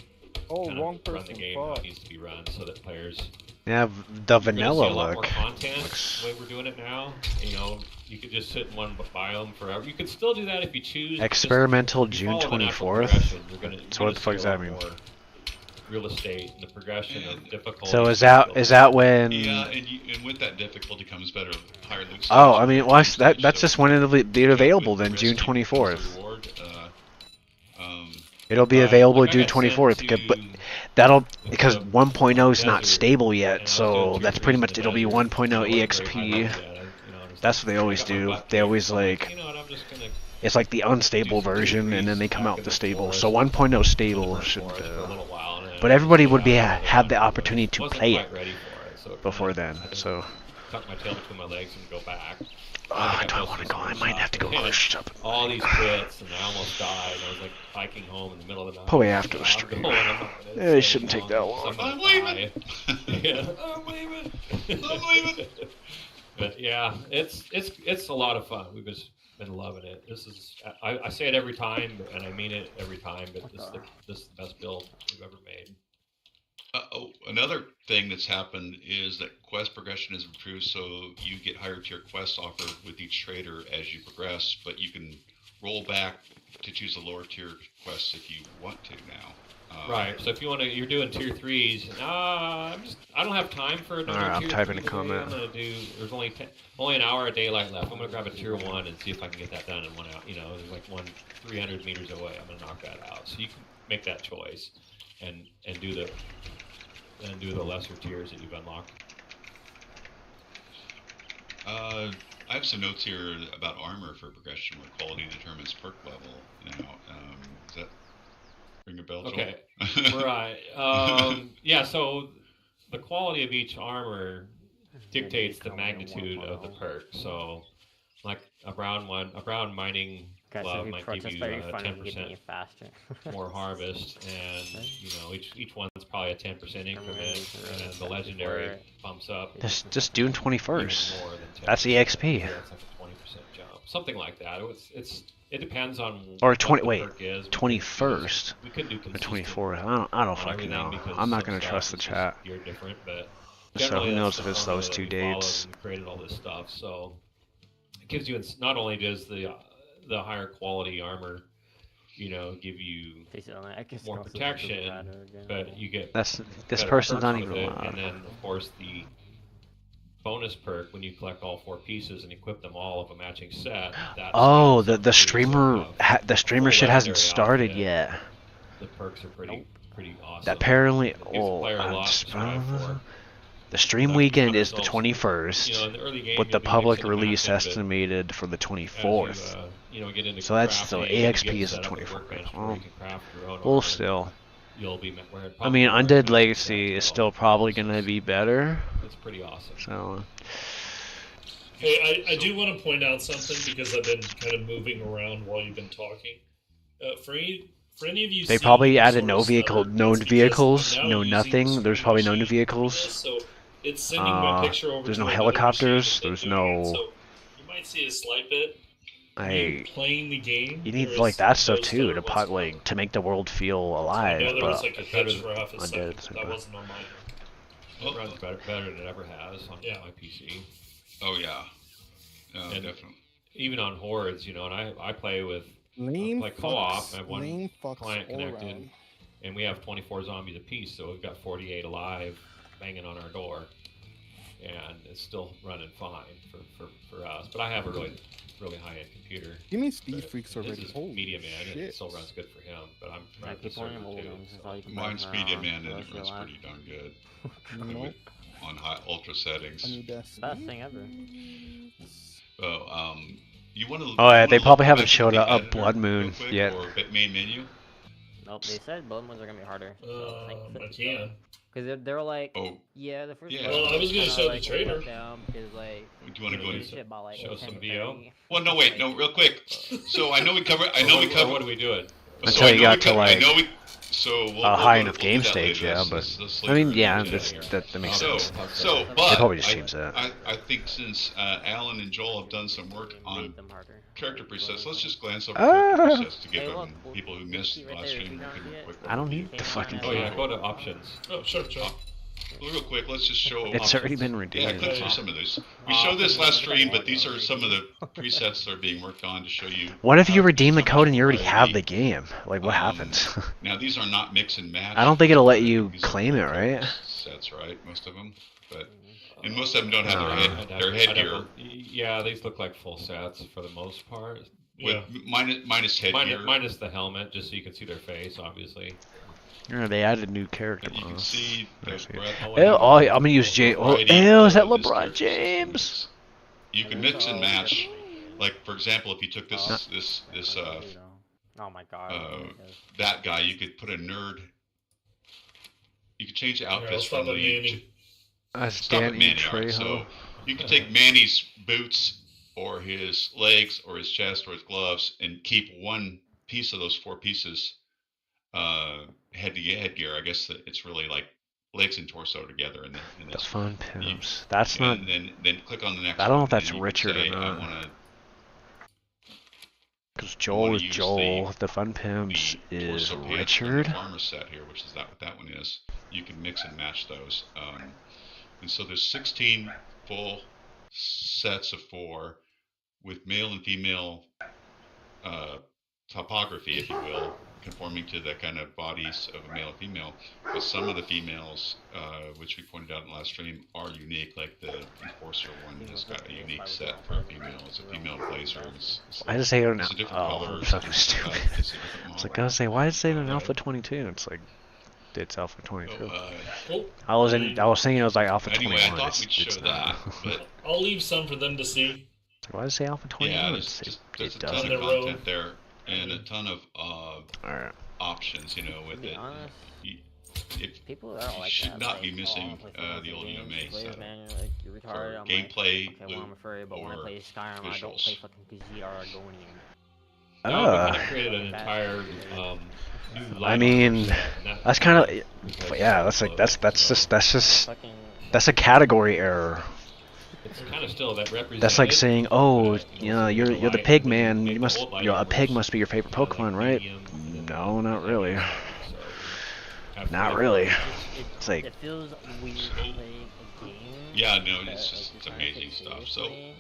C: Oh,
H: kind
C: wrong
H: of run the
C: person.
H: game how
C: Fuck.
H: it needs to be run, so that players.
A: Yeah, the
H: You're gonna
A: vanilla
H: see a lot more
A: look.
H: content
A: looks-
H: the way we're doing it now. You know, you could just sit in one biome forever. You could still do that if you choose.
A: Experimental
H: Just, you
A: June
H: follow the natural
A: 24th?
H: progression, you're gonna
A: So what the fuck does that
H: see a
A: mean?
H: lot more Real estate and the progression of difficulty.
A: So is that when?
E: Yeah, and with that difficulty comes better, higher loot.
A: Oh,
E: stats,
A: I mean, well, that's just when it'll be available then, June
E: Rescue
A: 24th.
E: reward.
A: It'll be
H: Right.
A: available
H: Like, I
A: June
H: got sent
A: 24th,
H: to
A: but that'll because
H: the
A: 1.0 is not
H: desert,
A: stable yet,
H: I was
A: so
H: doing
A: that's
H: 2
A: pretty
H: or 3s
A: much
H: in
A: it'll
H: the
A: be
H: desert.
A: 1.0
H: I wasn't very high
A: EXP.
H: level yet.
A: That's what they always
H: I got my
A: do.
H: butt
A: They
H: kicked,
A: always
H: so I'm
A: like
H: you know what, I'm just gonna
A: it's like the unstable
H: do some
A: version, and then they
H: 2
A: come
H: back
A: out
H: in
A: with the
H: the
A: stable.
H: forest,
A: So 1.0 stable
H: forest
A: should.
H: for a little while, and
A: But
H: then
A: everybody
H: get
A: would be
H: out of
A: have the
H: but
A: opportunity to
H: wasn't
A: play
H: quite
A: it
H: ready for it, so it
A: before
H: kinda,
A: then.
H: I just
A: So
H: tuck my tail between my legs and go back.
A: I don't want to go. I might have to go crush up.
H: All these quits, and I almost died. I was like hiking home in the middle of the night.
A: Probably after the
H: I'm
A: stream.
H: going, I'm not gonna
A: Yeah, it
H: stay
A: shouldn't take that long.
H: I'm gonna
E: I'm leaving.
H: die. Yeah, I'm leaving.
E: I'm leaving.
H: But yeah, it's a lot of fun. We've just been loving it. This is I say it every time, and I mean it every time. But this is the best build we've ever made.
E: Another thing that's happened is that quest progression has improved, so you get higher tier quests offered with each trader as you progress, but you can roll back to choose the lower tier quests if you want to now.
H: Right. So if you want to, you're doing tier 3s. I don't have time for another
A: Alright, I'm
H: tier
A: typing
H: 3
A: a comment.
H: I'm gonna do. There's only an hour of daylight left. I'm gonna grab a tier 1 and see if I can get that done in 1 hour. You know, there's like 300 meters away. I'm gonna knock that out. So you can make that choice, and do the lesser tiers that you've unlocked.
E: I have some notes here about armor for progression, where quality determines perk level. Now, does that ring a bell, Joel?
H: Okay. Right. Yeah. So the quality of each armor dictates the magnitude of the perk. So, like a brown mining glove might give you 10%
F: faster.
H: more harvest, and you know each one's probably a 10% increment, and the legendary bumps up.
A: Just June 21st.
H: Even more than 10%.
A: That's EXP.
H: Yeah, it's like a 20% jump, something like that. It depends on
A: Or
H: what
A: 20.
H: the
A: Wait,
H: perk is.
A: 21st
H: We could do
A: or
H: consistent
A: 24th. I don't
H: on
A: fucking
H: everything
A: know.
H: because
A: I'm not
H: some
A: gonna
H: stuff
A: trust the
H: is just
A: chat.
H: You're different, but
A: So
H: generally
A: who
H: that's
A: knows
H: the
A: if it's
H: formula
A: those
H: that
A: 2
H: we followed
A: dates?
H: and created all this stuff, so it gives you not only does the higher quality armor, you know, give you more protection, but you get
A: This
H: better
A: person's
H: perks
A: not
H: with
A: even
H: it,
A: allowed.
H: and then of course the bonus perk when you collect all 4 pieces and equip them all of a matching set.
A: Oh,
H: the
A: the streamer shit hasn't started
H: outfit.
A: yet.
H: The perks are pretty awesome.
A: That apparently,
H: It gives the player a
A: I'm
H: lot
A: just,
H: to strive for.
A: the stream
H: That
A: weekend is
H: becomes
A: the
H: also-
A: 21st,
H: you know, in the early game,
A: with the
H: you'll be
A: public
H: mixing and
A: release
H: matching, but
A: estimated for the
H: as you,
A: 24th.
H: you know, get into
A: So that's still
H: crafting, you
A: EXP
H: get
A: is the
H: set up a
A: 24th.
H: workbench where
A: Well,
H: you can craft your own
A: well,
H: armor.
A: still.
H: You'll be
A: I mean, Undead Legacy is still probably gonna be better.
H: It's pretty awesome.
A: So.
G: Hey, I do want to point out something because I've been kind of moving around while you've been talking. For any of you,
A: They
G: see
A: probably
G: any
A: added
G: sort
A: no
G: of
A: vehicle,
G: stutter,
A: no
G: it's because
A: vehicles,
G: I'm now
A: no
G: using
A: nothing.
G: the
A: There's
G: screen
A: probably no new
G: machine.
A: vehicles.
G: So it's sending my picture over
A: There's
G: to
A: no
G: another
A: helicopters.
G: machine
A: There's
G: that's doing it.
A: no.
G: So you might see a slight bit. Me playing the game.
A: You need
G: whereas
A: like that stuff
G: those
A: too
G: stutter
A: to
G: wasn't.
A: like to make the world feel alive.
G: I know there
A: but
G: was like a hitch for half a
A: Undead
G: second.
A: at the same
G: That
A: time.
G: wasn't on mine.
H: It runs better than it ever has on my PC.
E: Oh yeah,
H: And
E: definitely.
H: Even on Hordes, you know, and I play with
C: Lame
H: play co-op.
C: fucks.
H: I have one
C: Lame fucks
H: client
C: all
H: connected,
C: around.
H: and we have 24 zombies apiece, so we've got 48 alive banging on our door, and it's still running fine for us. But I have a really high-end computer.
C: Give me Speed
H: But
C: Freaks
H: his
C: already.
H: is
C: Holy
H: medium end, and
C: shit.
H: it still runs good for him. But I'm running the
F: keep playing
H: server
F: old
H: too.
F: ones,
H: so-
F: that's all you can
E: Mine's
F: play
E: medium
F: for
E: end and
F: the
E: it
F: rest of
E: runs
F: your life.
E: pretty darn good.
C: Nope.
E: On high ultra settings.
C: I need Destiny.
F: Best thing ever.
E: So, you want to?
A: Oh yeah, they probably haven't showed a Blood Moon yet.
E: Or main menu.
F: Nope, they said Blood Moons are gonna be harder.
G: I can.
F: Because they were like,
E: Oh.
F: yeah, the first.
E: Yeah.
G: Well, I was gonna show the trailer.
F: Down because like.
E: Do you want to go into?
F: shit about, like,
H: Show
F: 10
H: some
F: to
H: VO?
F: 30.
E: Well, no, wait, no, real quick. So I know we covered.
H: What are we doing?
A: Until you got to, like,
E: So
A: a high enough game stage, yeah. But I mean, yeah, that makes sense.
E: But
A: They probably just changed that.
E: I think since Alan and Joel have done some work on
F: Made them harder.
E: character presets, let's just glance over
A: Ah.
E: character presets to give
F: Hey, look,
E: people who missed
F: see right
E: last
F: there,
E: stream
F: see
E: a
F: down
E: quick
A: I don't
E: overview.
A: need the fucking.
H: Oh yeah, go to options.
G: Oh, sure.
E: Real quick, let's just show.
A: It's already been
E: Yeah,
A: redeemed.
E: click through some of these. We showed this last stream, but these are some of the presets that are being worked on to show you.
A: What if you
E: how
A: redeem the
E: some
A: code and you already
E: will
A: have
E: be.
A: the game? Like, what happens?
E: Now these are not mix and match.
A: I don't think it'll let you
E: These are
A: claim it, right?
E: Sets, right? Most of them, but and most of them don't have
A: No.
E: their headgear.
H: Yeah, these look like full sets for the most part.
G: Yeah.
E: minus headgear.
H: Minus the helmet, just so you can see their face, obviously.
A: Yeah, they added new character
E: And you can
A: modes.
E: see there's breath.
A: Oh, I'm gonna use J. Oh,
E: variety
A: ew, is that
E: of his
A: LeBron
E: character
A: James?
E: systems. You can mix and match. Like for example, if you took this
F: Oh my god.
E: that guy, you could put a nerd. You could change the outfits
G: stop
E: from
G: at
E: the.
G: Manny.
E: Stop at
A: Danny
E: Manny. Alright,
A: Trejo.
E: so you could take Manny's boots or his legs or his chest or his gloves and keep one piece of those 4 pieces headgear. I guess that it's really like legs and torso together. And then
A: The Fun Pimps. That's not.
E: And then click on the next.
A: I don't know
E: one,
A: if that's
E: and you can
A: Richard
E: say,
A: or
E: I
A: not.
E: wanna,
A: Because Joel is
E: use
A: Joel. The Fun Pimps
E: the
A: is
E: torso pants from
A: Richard.
E: the farmer set here, which is what that one is. You can mix and match those. And so there's 16 full sets of 4 with male and female topography, if you will, conforming to the kind of bodies of a male and female. But some of the females, which we pointed out in the last stream, are unique. Like the Enforcer one has got a unique set for a female. It's a female blazer.
A: Why does it say an
E: it's a different
A: Oh,
E: color.
A: I'm so stupid.
E: It's a different
A: It's like,
E: model.
A: I was saying, why does it say an Alpha 22? It's like, it's Alpha 22.
G: Well,
A: I was thinking it was like Alpha
E: Anyway,
A: 21.
E: I thought we'd show
A: it's
E: that,
A: not.
E: but
G: I'll leave some for them to see.
A: Why does it say Alpha 21?
E: yeah,
A: It's-
E: there's
A: it
E: a ton
A: doesn't.
E: of
G: On the road.
E: content there and a ton of
A: Alright.
E: options, you know,
F: To
E: with
F: be
E: it.
F: honest,
E: If
F: people that are
E: you
F: like
E: should
F: that,
E: not
F: like,
E: be missing
F: I wanna play
E: the old
F: games,
E: UMA
F: play
E: setup
F: man, like, you're retarded.
E: for
F: I'm
E: gameplay,
F: like, okay, well, I'm afraid, but when I
E: or
F: play Skyrim, I don't
E: visuals.
F: play fucking Khajiit or Argonian.
H: No, we
A: Ah.
H: kind of created an entire new line.
A: I mean,
H: and
A: that's kind of,
H: because
A: yeah. That's like that's just
F: Fucking.
A: that's a category error.
H: It's kind of still that represented.
A: That's like saying, oh,
H: but,
A: you know, you're the
H: light,
A: pig
H: but
A: man.
H: like
A: You
H: the
A: must,
H: old light
A: you know, a pig
H: armors,
A: must be your favorite
H: like
A: Pokemon, right?
H: medium, and
A: No, not really.
H: so, have
A: Not
H: fun.
A: really.
F: It,
A: It's like-
F: it feels weird playing a game.
E: Yeah, no,
F: that,
E: it's
F: like,
E: just
F: you're
E: it's
F: trying to
E: amazing
F: take
E: stuff. So
F: seriously.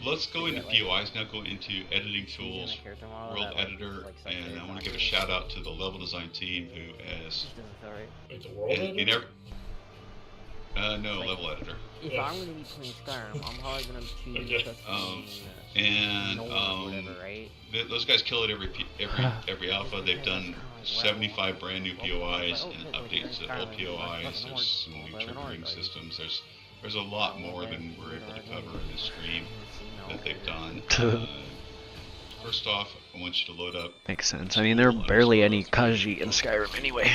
E: let's go into
F: Yeah, like,
E: POIs now. Go into editing tools,
F: Using a character model
E: World
F: that, like,
E: Editor,
F: like, such
E: and
F: a
E: I want to give a
F: concept.
E: shout out to the level design team who has
F: Just doesn't feel right.
G: Like the world
E: in
G: editor?
E: every no
F: Like-
E: level editor.
F: If
G: Yeah.
F: I'm gonna be playing Skyrim, I'm probably gonna choose
G: Okay.
F: fucking
E: And
F: Nolan or whatever, right?
E: those guys kill it every alpha. They've done 75 brand new POIs and updates to old POIs. There's some new triggering systems. There's a lot more than we're able to cover in this stream that they've done. First off, I want you to load up.
A: Makes sense. I mean, there are barely any Khajiit in Skyrim anyway.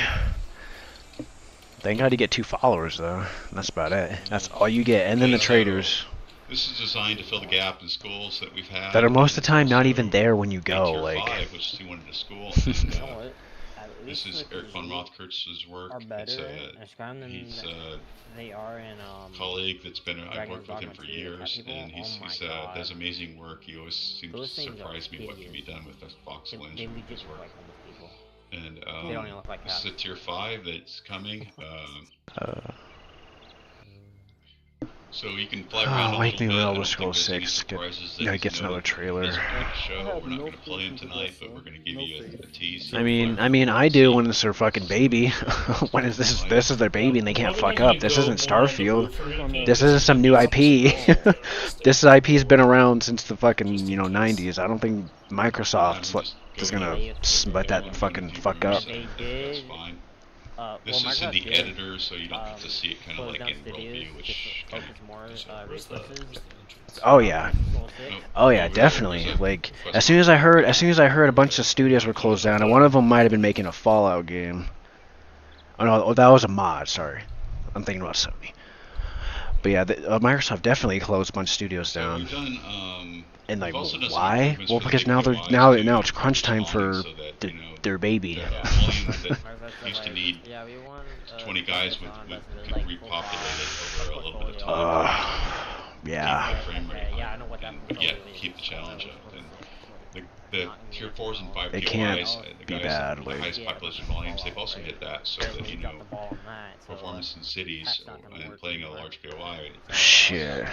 A: Thank God you get 2 followers though. That's about it. That's all you get, and then the
E: Okay, so
A: traders
E: This is designed to fill the gap in schools that we've had.
A: that are most of the time not
E: Also,
A: even there when you go.
E: Tier
A: Like,
E: 5, which is he wanted to school.
F: You
E: And,
F: know what? At
E: this
F: least
E: is
F: the
E: Eric von
F: Khajiit
E: Rothkirch's work.
F: are better
E: It's
F: in Skyrim than
E: he's
F: they are in
E: colleague that's been I've
F: Dragon's
E: worked with him
F: Dogma
E: for
F: 2.
E: years,
F: People,
E: and he's
F: oh my
E: does
F: God.
E: amazing work. He always seems
F: Those
E: to
F: things are
E: surprise me what can be
F: hideous.
E: done with this voxel
F: They
E: engine with
F: legit
E: his
F: look
E: work.
F: like homeless people.
E: And
F: They don't even look like
E: this is
F: half.
E: a tier 5 that's coming. So you can fly around a
A: wake
E: little
A: me
E: bit.
A: when
E: I
A: Elder
E: don't think
A: Scrolls
E: there's any
A: 6
E: surprises that
A: yeah,
E: you
A: gets
E: know
A: another trailer.
E: this point of the show.
C: I have
E: We're not
C: no
E: going to play him
C: faith in
E: tonight,
C: this,
E: but we're going to give
C: no
E: you
C: faith.
E: a tease.
A: I mean, I do when it's their fucking baby. When is this is their baby and they can't fuck up. This isn't Starfield. This isn't some new IP. This IP's been around since the fucking 90s. I don't think Microsoft's is gonna let that fucking fuck up.
F: They
E: That's
F: did.
E: fine.
F: Well,
E: This is in
F: Microsoft
E: the
F: did,
E: editor, so you don't get to see it kind of
F: close
E: like
F: down
E: in world
F: studios
E: view,
F: just
E: which
F: to
E: kind
F: focus more
G: Where's the
F: resources.
A: Oh yeah.
F: Soul Sick.
A: Oh yeah, definitely. Like as soon as I heard a bunch of studios were closed down, and one of them might have been making a Fallout game. Oh no, that was a mod. Sorry, I'm thinking about Sony. But yeah, Microsoft definitely closed a bunch of studios
E: So
A: down.
E: we've done,
A: And like,
E: we've also done some
A: why?
E: improvements
A: Well,
E: for
A: because
E: the
A: now
E: POIs
A: now
E: to
A: it's crunch time
E: improve
A: for
E: volume so that,
A: the,
E: you know,
A: their baby.
E: the volume that
F: Microsoft's
E: used to
F: like,
E: need
F: yeah, we want,
E: 20 guys with
F: Amazon,
E: could
F: that's like
E: repopulate
F: full-time
E: it over a little bit of time.
A: Yeah.
E: Keep the frame rate
F: yeah,
E: high,
F: I know what that
E: but yet
F: is.
E: keep the challenge up. And the tier 4s and 5
A: They
E: POIs,
A: can't
E: the
A: be
E: guys
A: bad,
E: with the
A: like-
E: highest population volumes, they've also hit that so that
F: They dropped the ball on that, so,
E: performance in cities
F: that's not gonna
E: and
F: work
E: playing a
F: anymore.
E: large POI.
A: Shit.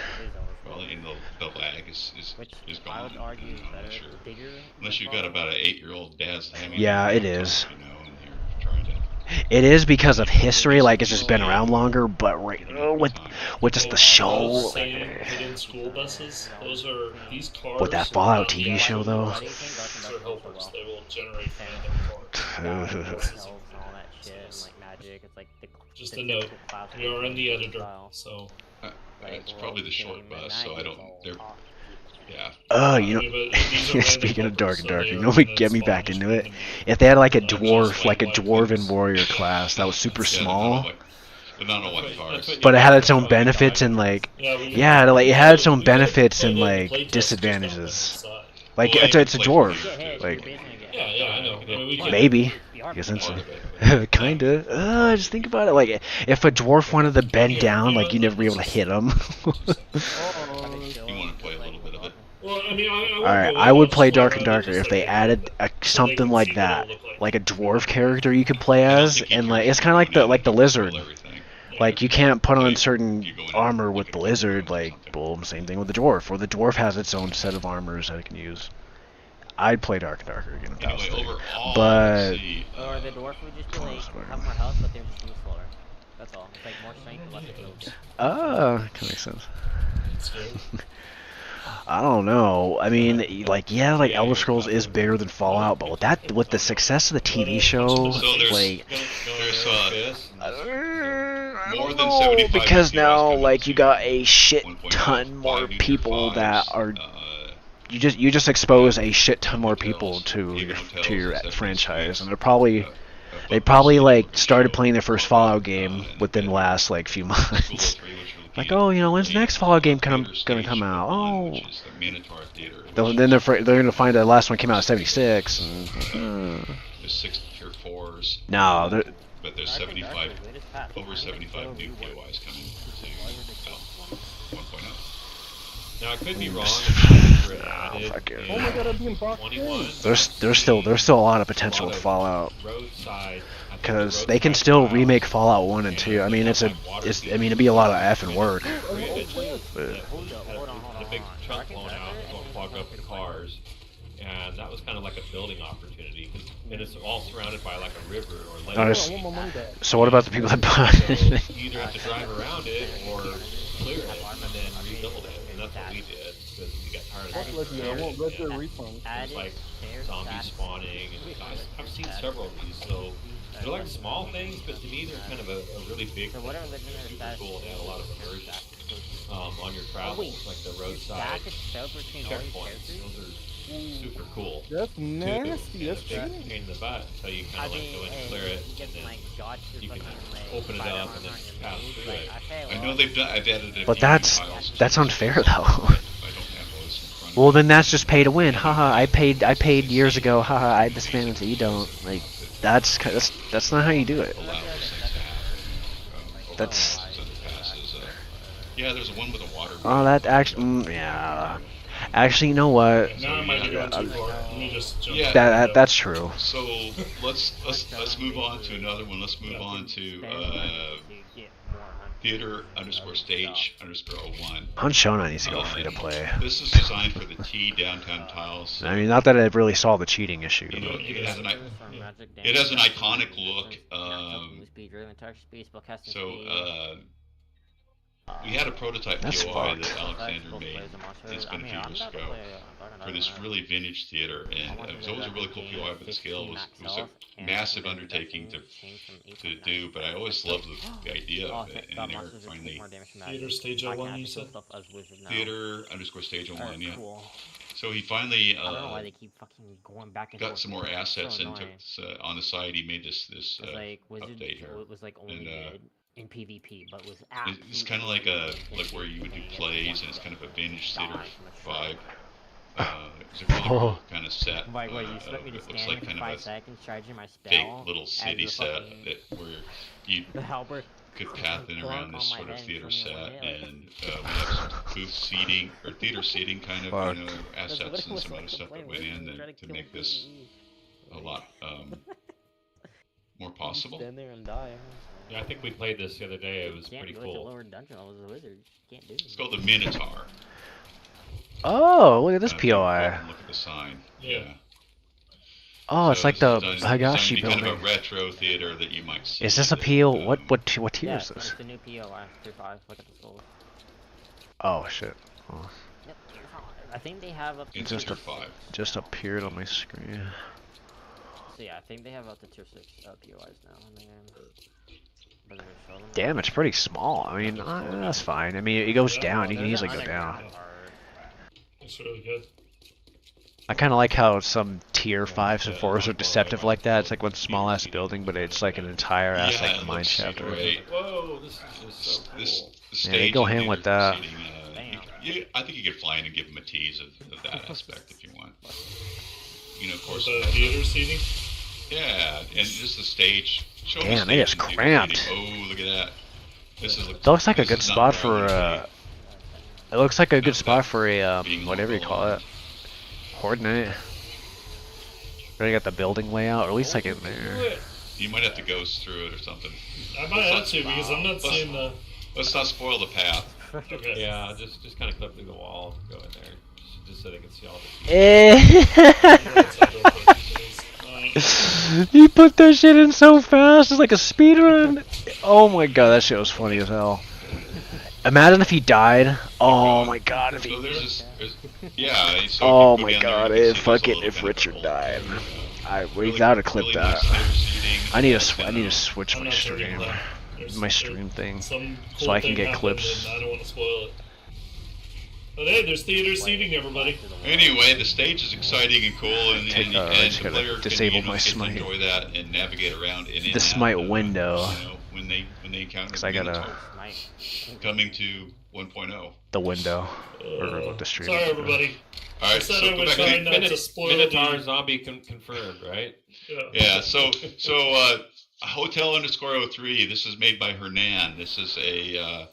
E: Well, in the lag is
F: Which
E: is
F: I
E: gone.
F: would argue is
E: I'm not
F: better,
E: sure.
F: bigger.
E: Unless you've got about an 8-year-old dad's having
A: Yeah,
E: a
A: it
E: laptop,
A: is.
E: You know, and you're trying to.
A: It is because of history, like it's just been around longer. But with just the
G: Those
A: show,
G: same hidden school buses, those are these cars.
A: with that
G: are
A: Fallout
G: not
A: TV
G: the
A: show
G: actual
A: though.
G: buses. These are helpers. They will generate fandom for
F: Elves
G: buses.
F: and all that shit and like magic. It's like the
G: Just
F: the
G: a note,
F: typical class
G: we are in the editor,
F: style.
G: so.
E: It's probably the short bus, so I don't. They're yeah.
A: Oh, you
G: Yeah,
A: know,
G: but these are
A: speaking of
G: random
A: Dark
G: helpers,
A: and Dark,
G: so
A: you
G: they
A: know
G: are
A: what
G: in
A: get me
G: the
A: back into it?
G: spawn
A: If they had like a
G: just
A: dwarf, like a
G: white
A: dwarven warrior class that was super
E: Yeah,
A: small,
E: but not on white cars.
A: but it had its own benefits and like, yeah, like it had its own benefits and like disadvantages. Like
E: Well,
A: it's a
E: play
A: dwarf,
E: for you.
A: like
G: Yeah, I know. I mean, we can,
A: maybe. I guess that's kinda. Just think about it. Like, if a dwarf wanted to bend down, like you never be able to hit him.
E: You want to play a little bit of it?
G: Well, I mean,
A: All right, I would play Dark and Darker if they added something like that, like a dwarf character you could play as, and like it's kind of like the lizard. Like you can't put on certain armor with the lizard. Like, boom, same thing with the dwarf. Or the dwarf has its own set of armors that it can use. I'd play Dark and Darker again if that was
E: Anyway,
A: there.
E: overall,
A: But
E: let's see,
F: Or the dwarf would just be like have more health, but they're just move slower. That's all. It's like more strength and less agility.
A: Can make sense. I don't know. I mean, like, yeah, like Elder Scrolls is bigger than Fallout, but with the success of the TV show,
E: So there's
A: like,
E: more than 75
A: because
E: POIs
A: now,
E: coming
A: like, you
E: to
A: got a shit
E: 1.0,
A: ton more
E: 5 nuclear
A: people that
E: fives,
A: are. You just expose a shit ton more people to
E: hotels,
A: your
E: et cetera,
A: franchise, and
E: space,
A: they probably like started playing their first Fallout game within the last like few months. Like, oh, you know, when's the next Fallout game gonna come out? Oh, then they're gonna find the last one came out in '76.
E: There's 6 tier 4s.
A: No, they're.
E: But there's 75, over 75 new POIs coming to 1.0.
H: Now I could be wrong. If they added
A: fuck it.
C: Oh my god, I'm being boxed
H: 21.
A: There's still a lot of potential with Fallout.
H: Roadside.
A: Because they can still remake Fallout 1 and 2. I mean, it'd be a lot of effing work.
H: The big chunk blown out to go plug up the cars, and that was kind of like a building opportunity. And it's all surrounded by like a river or lake.
A: So what about the people that bought
H: So
A: it?
H: you either have to drive around it or clear it and then rebuild it, and that's what we did because we got tired of it.
C: I won't let the refund.
H: It's like zombies spawning, and I've seen several of these, so they're like small things, but to me they're kind of a really big thing. Super cool, they have a lot of immersion on your travels, like the roadside checkpoints. Those are super cool.
C: That's nasty. That's
H: big
C: cheating.
H: pain in the butt until you kind of like go in and clear it, and then you can open it up and then pass through it.
E: I know I've added a
A: But
E: few
A: that's
E: tiles.
A: unfair though.
E: I don't have those in front of
A: Well,
E: me.
A: then that's just pay to win. Haha, I paid years ago. Haha, I just managed it. You don't. Like, that's not how you do it.
E: Allow those things to happen.
A: That's.
E: Yeah, there's one with a water.
A: Oh, that actually. Yeah. Actually, you know what?
G: Now I might be going too far. Let me just jump
E: Yeah.
A: That's true.
E: So let's move on to another one. Let's move on to theater_stage_01.
A: Hunchona needs to go free to play.
E: This is designed for the T downtown tiles.
A: I mean, not that it really solved the cheating issue.
E: You know,
A: But
E: it has an iconic look. We had a prototype
A: That's
E: POI
A: fucked.
E: that Alexander made. It's been a few years ago for this really vintage theater, and it was always a really cool POI, but the scale was a massive undertaking to do. But I always loved the idea of it, and Eric finally
G: Theater Stage 01, you said?
E: theater_stage01, yeah. So he finally got some more assets and took on the side. He made this update here.
F: It was like only good in PvP, but was
E: it's kind of like where you would do plays, and it's kind of a vintage theater vibe. It's a really cool kind of set.
F: You expect me to
E: It looks
F: stand
E: like
F: for
E: kind
F: 5
E: of a
F: seconds, charging my spell,
E: fake little city set that where you could path in around this sort of theater set, and we have some booth seating or theater seating kind of assets and some other stuff that went in to make this a lot more possible.
F: Stand there and die.
H: Yeah, I think we played this the other day. It was pretty
F: Like a
H: cool.
F: lower dungeon. I was a wizard. Can't do it.
E: It's called the Minotaur.
A: oh, look at this POI.
E: Look at the sign.
G: Yeah.
A: Oh, it's like the
E: designed
A: Hagashi
E: to be kind of
A: building.
E: a retro theater that you might see.
A: Is this a
E: that,
A: PO? What tier
F: Yeah,
A: is this?
F: it's the new POI, Tier 5. Look at the souls.
A: Oh shit. Oh,
F: Yep, Tier 5. I think they have up to
E: It's
A: Just
F: Tier
A: a-
F: 6.
A: just appeared on my screen.
F: So yeah, I think they have up to Tier 6 POIs now. And then, but they're show them.
A: Damn, it's pretty small. I mean, that's fine. I mean, it goes
G: Yeah,
A: down. You can
F: There's
A: easily
F: an
A: go down.
F: underground part.
G: It's really good.
A: I kind of like how some tier 5s and
H: Yeah,
A: 4s are
H: like
A: deceptive
H: more
A: like that. It's like one small ass building, but it's like an entire ass
E: Yeah,
A: like
E: it
A: mine
E: looks
A: chapter.
E: great.
H: Whoa, this is just so cool.
E: This the
A: Yeah, they
E: stage
A: go
E: and
A: ham with
E: theater
A: that.
E: seating,
F: Damn.
E: I think you could fly in and give them a tease of that aspect if you want. You know, of course.
G: The
E: it has
G: theater seating.
E: Yeah, and just the stage. Show them the
A: Damn, it is
E: stage and theater
A: cramped.
E: seating. Oh, look at that. This is.
A: It looks like a
E: this
A: good
E: is not
A: spot
E: where I
A: for
E: wanna be.
A: It looks like a good
E: Not
A: spot
E: that
A: for a
E: being
A: whatever you
E: local.
A: call it, horde night. Already got the building layout, or at least like in there.
E: You might have to go through it or something.
G: I might have to because I'm not seeing the.
E: Let's not spoil the path.
G: Okay.
H: Yeah, just kind of clip through the wall, go in there, just so they can see all the.
A: He put that shit in so fast, it's like a speed run. Oh my god, that shit was funny as hell. Imagine if he died. Oh my god, if
E: So
A: he.
E: yeah. So
A: Oh
E: if you
A: my
E: go down
A: god,
E: there, you can
A: if
E: see there's a
A: fucking
E: little
A: if
E: bit of
A: Richard
E: a
A: died. We
E: really-
A: gotta clip
E: really
A: that.
E: nice theater seating.
A: I need
E: And,
A: to switch
G: I'm
A: my
G: not taking
A: stream,
G: that. There's-
A: my stream thing,
G: Some
A: so
G: cool
A: I can
G: thing
A: get
G: happened
A: clips.
G: and I don't want to spoil it. But hey, there's theater seating, everybody.
E: Anyway, the stage is exciting and cool, and,
A: Take-
E: and,
A: I
E: and
A: just
E: the
A: gotta
E: player
A: disable
E: can
A: my
E: get to
A: smite.
E: enjoy that and navigate around in and
A: The
E: out,
A: smite window.
E: You know, when they encounter
A: 'Cause I gotta-
E: Minotaur coming to 1.0.
A: The window. Or the stream.
G: Sorry, everybody.
E: All
G: I
E: right,
G: said
E: so
G: I
E: go
G: would
E: back
G: try
E: to
G: not to spoil
H: Minotaur
G: the.
H: zombie confirmed, right?
E: yeah. So Hotel _ 03. This is made by Hernan. This is a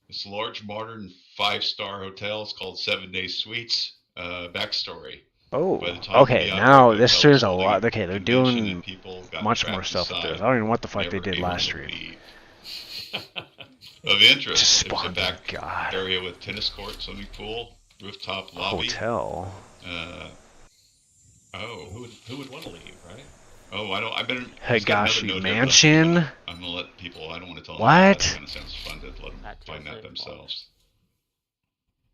E: this large modern 5-star hotel. It's called 7 Day Suites. Backstory.
A: Oh,
E: By the time
A: okay.
E: the
A: Now
E: outbreak
A: this
E: of
A: there's a
E: holding
A: lot. Okay, they're
E: convention
A: doing
E: and people got
A: much
E: trapped
A: more stuff with
E: inside,
A: this. I don't even know what the fuck they
E: never
A: did
E: able
A: last
E: to
A: stream.
E: leave. Of interest,
A: Just
E: it was a
A: spawned
E: back
A: God.
E: area with tennis court, swimming pool, rooftop lobby.
A: Hotel.
H: Who would want to leave, right?
E: Oh, I don't. I better. it's got
A: Higashi
E: another note here, but
A: Mansion.
E: I'm gonna let people. I don't want to tell
A: What?
E: them. That kind of sounds fun to let them
F: At
E: find
F: Tilted
E: that themselves.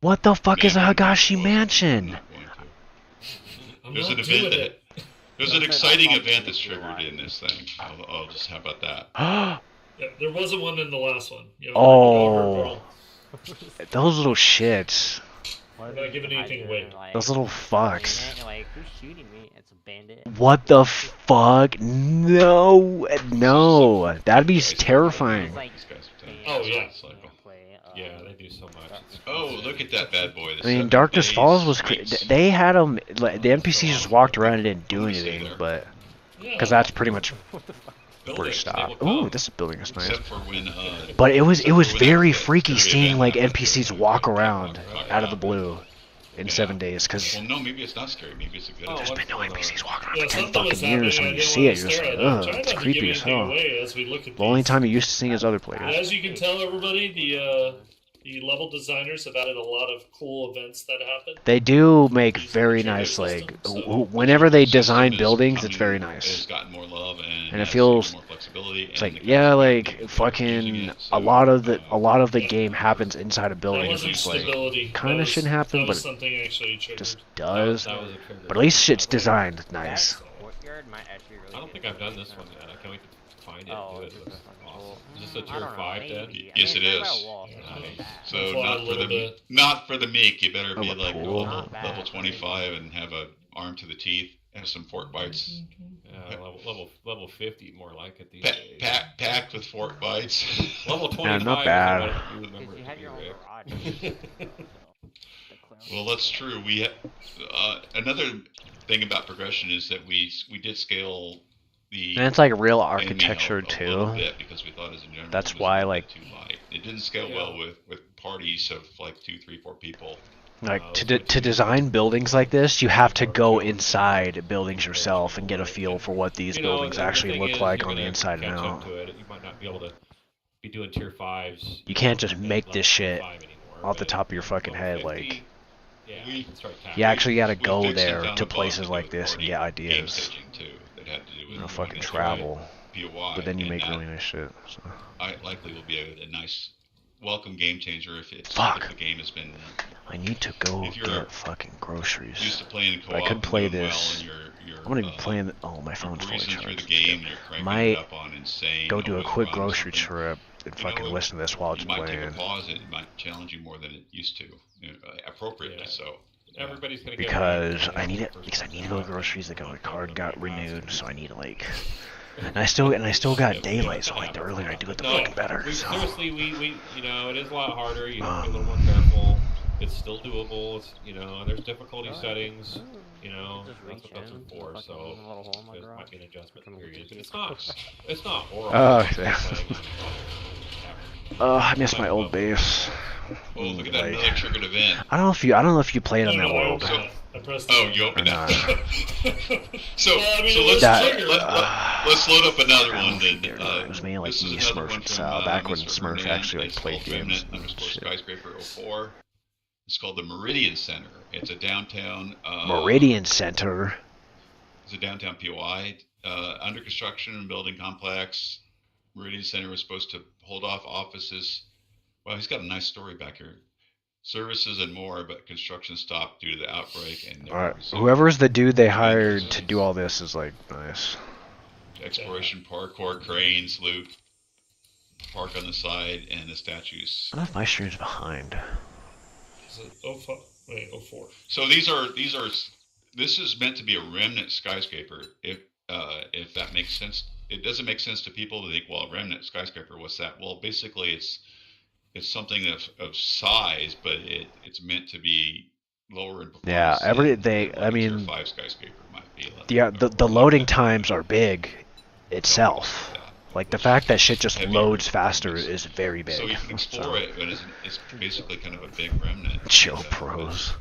A: What the fuck is a
E: Man, I'm
A: Higashi
E: not
A: Mansion?
E: going to.
G: I'm
E: There's
G: not
E: an
G: doing
E: event
G: it.
E: that. There's an exciting event that's triggered in this thing. I'll just how about that?
G: Yeah, there wasn't one in the last one. You know,
A: Oh. Those little shits.
G: I'm not giving anything away.
A: Those little fucks.
F: Like, who's shooting me? It's a bandit.
A: What the fuck? No, no, that'd be terrifying.
G: Oh, yeah.
H: Yeah, they do so much. It's
E: Oh, look at that bad boy.
A: I mean, Darkness Falls was. They had them. Like, the NPCs just walked around and didn't do anything, but because that's pretty much where it stopped. Ooh, this building is nice.
E: Except for when.
A: But it was very freaky seeing like NPCs walk around out of the blue in 7 days. Because
E: Well, no, maybe it's not scary. Maybe it's a good.
A: there's been no NPCs walking around
G: Yeah,
A: for 10
G: something was
A: fucking years.
G: happening.
A: When
G: I
A: you
G: didn't
A: see
G: want
A: it,
G: to
A: you're just
G: stare
A: like,
G: at it. I'm
A: ugh,
G: trying
A: it's
G: not to
A: creepy
G: give
A: as
G: anything
A: hell.
G: away as we look at
A: The only
G: these.
A: time you used to see is other
G: But
A: players.
G: as you can tell, everybody, the level designers have added a lot of cool events that happen.
A: They do make very nice, like, whenever they design buildings, it's very
E: It's
A: nice.
E: gotten more love and
A: And it
E: has
A: feels,
E: more flexibility.
A: it's
E: and
A: like,
E: the
A: yeah,
E: guys
A: like,
E: using
A: fucking,
E: it,
A: a
E: so,
A: lot of the game happens inside of
G: That
A: buildings.
G: wasn't
A: It's like,
G: stability.
A: kind
G: That
A: of shouldn't happen,
G: that
A: but
G: was
A: it
G: something actually triggered.
A: just does.
H: That was a trigger.
A: But at least shit's designed nice.
F: Courtyard might actually really
H: I don't think I've done this one yet. I can't wait to find it.
F: Oh,
H: Do it.
F: it's
H: Looks
F: just fucking
H: awesome.
F: cool.
H: Is this a
F: I
H: tier
F: don't know,
H: 5 then?
F: maybe.
E: Yes,
F: I mean,
E: it
F: it's not
E: is.
F: a wall, so it's not bad.
E: So
G: Fly a
E: not for
G: little
E: the
G: bit.
E: not for the meek. You better
A: Oh,
E: be
A: a
E: like
A: pool.
E: level,
F: Not bad.
E: level 25 and have a arm to the teeth, have some fork bites,
H: Yeah, level 50, more like it these
E: pa-
H: days.
E: packed with fork bites.
H: Level 25
A: not
H: is
A: bad.
H: what you remember
F: Because
H: it
F: you
H: to
F: have
H: be,
F: your own
H: Rick.
F: garage.
E: Well, that's true. We another thing about progression is that we did scale the
A: And it's like real
E: enemy
A: architecture
E: a little
A: too.
E: bit because we thought as a general
A: That's
E: it was
A: why,
E: a little
A: like-
E: bit too light. It didn't scale well with parties of like 2, 3, 4 people.
A: Like to design buildings like this, you have to go inside buildings yourself and get a feel for what these
H: You know,
A: buildings
H: the
A: actually
H: thing
A: look
H: is,
A: like
H: you're
A: on the
H: gonna
A: inside and
H: catch up
A: out.
H: to it. You might not be able to be doing tier 5s.
A: You can't just make this shit
H: anymore,
A: off the
H: but
A: top of your fucking
H: level
A: head,
H: 50,
A: like,
H: Yeah,
E: We-
H: you can start tapping.
A: You actually gotta
E: We
A: go
E: fixed it
A: there
E: down
A: to
E: the
A: places
E: bottom
A: like
E: with
A: this and
E: already
A: get
E: game
A: ideas.
E: staging, too, that had to do with
A: You know,
E: moving
A: fucking
E: into
A: travel.
E: POI,
A: But then you
E: and
A: make
E: that
A: really nice shit. So.
E: I likely will be a nice welcome game changer if
A: Fuck.
E: if the game has been
A: I need to go
E: If you're
A: get fucking groceries.
E: used to playing co-op.
A: I could play
E: and doing
A: this.
E: Well and you're
A: I'm gonna be playing. Oh, my
E: you're
A: phone's fully
E: breezing through the
A: charged.
E: game. You're cranking
A: Might
E: it up on insane.
A: go do a
E: always
A: quick
E: run
A: grocery
E: something.
A: trip and
E: You know,
A: fucking listen to this while it's
E: You might take a
A: playing.
E: pause. It might challenge you more than it used to, appropriately.
H: Yeah.
E: So
H: Everybody's gonna get
A: Because
H: ready,
A: I need it. Because I need to go to groceries. Like my card got renewed, so I need to like. And I still got daylight, so like the earlier I do it, the
H: No,
A: fucking better. So.
H: seriously, we you know, it is a lot harder. You have to be a little more careful. It's still doable. It's, you know, there's difficulty settings. You know,
F: Just
H: that's
F: reach
H: what that's
F: in,
H: for.
F: fucking
H: So
F: little hole in my
H: there
F: garage.
H: might be an adjustment
F: Come
H: period,
F: with
H: but
F: the
H: it's not horrible.
A: Oh,
H: It's
A: yeah.
H: playing,
A: I miss my old base.
E: oh, look at that
A: Like,
E: another triggered event.
A: I don't know if you played on
G: No,
A: that
G: no, I
A: world.
G: opened it. I pressed
E: Oh,
G: it.
E: you opened
A: Or
E: that. so
G: Well, I mean,
E: so
G: it
E: let's
G: was
A: That-
G: triggered.
E: let's load up another
A: I don't
E: one.
A: think
E: Then
A: it was mainly like
E: this is
A: me,
E: another
A: Smurf,
E: one
A: and
E: from,
A: Sal. Back when
E: Mr.
A: Smurf
E: Fernand.
A: actually like
E: It's
A: played
E: called
A: games.
E: Remnant _
A: Shit.
E: Skyscraper 04. It's called the Meridian Center. It's a downtown.
A: Meridian Center.
E: It's a downtown POI, under construction and building complex. Meridian Center was supposed to hold off offices. Well, he's got a nice story back here. Services and more, but construction stopped due to the outbreak and never
A: Alright,
E: resumed.
A: whoever's the dude they hired to do all this is like nice.
E: Exploration, parkour, cranes, loot, park on the side, and the statues.
A: I don't know if my stream's behind.
G: Is it 05? Wait, 04.
E: So this is meant to be a remnant skyscraper. If that makes sense, it doesn't make sense to people to think, well, remnant skyscraper, what's that? Well, basically, it's something of size, but it's meant to be lower in performance.
A: Yeah,
E: than
A: everything.
E: like
A: I
E: a tier
A: mean,
E: 5 skyscraper might be.
A: the loading times are big itself. Like the fact that shit just
E: Heavier.
A: loads faster is very big.
E: So you can explore it, but it's basically kind of a big remnant.
A: Chill
E: And,
A: pros.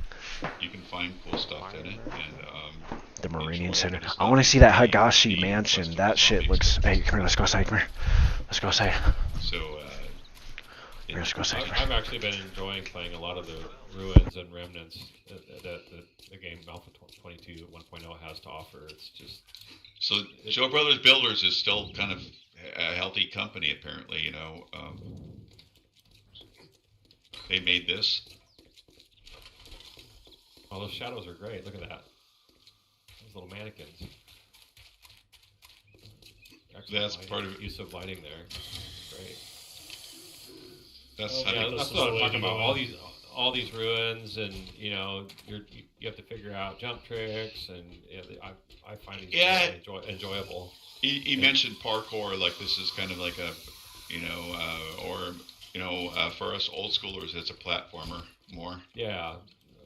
E: You can find cool stuff in it, and
A: The Meridian
E: enjoy
A: Center.
E: it. It's
A: I
E: not
A: want to see that
E: really
A: Higashi
E: deep,
A: mansion.
E: plus
A: That
E: it's
A: shit
E: zombies.
A: looks. Hey, come here. Let's go outside. Come here. Let's go outside.
E: So
A: Let's go outside.
H: I've actually been enjoying playing a lot of the ruins and remnants that the game Alpha 22 1.0 has to offer. It's just
E: So Joe Brothers Builders is still kind of a healthy company, apparently. You know, they made this.
H: oh, those shadows are great. Look at that. Those little mannequins. Excellent
E: That's
H: lighting.
E: part of it.
H: Use of lighting there. Great.
E: That's
G: Oh,
E: I
H: Yeah,
E: think
H: that's
G: is
H: what
G: the
H: I'm
G: way
H: talking
G: to
H: about.
G: go.
H: All these ruins, and you know, you have to figure out jump tricks, and I find these
E: Yeah.
H: really enjoyable.
E: he mentioned parkour, like this is kind of like a, for us old schoolers, it's a platformer more.
H: Yeah,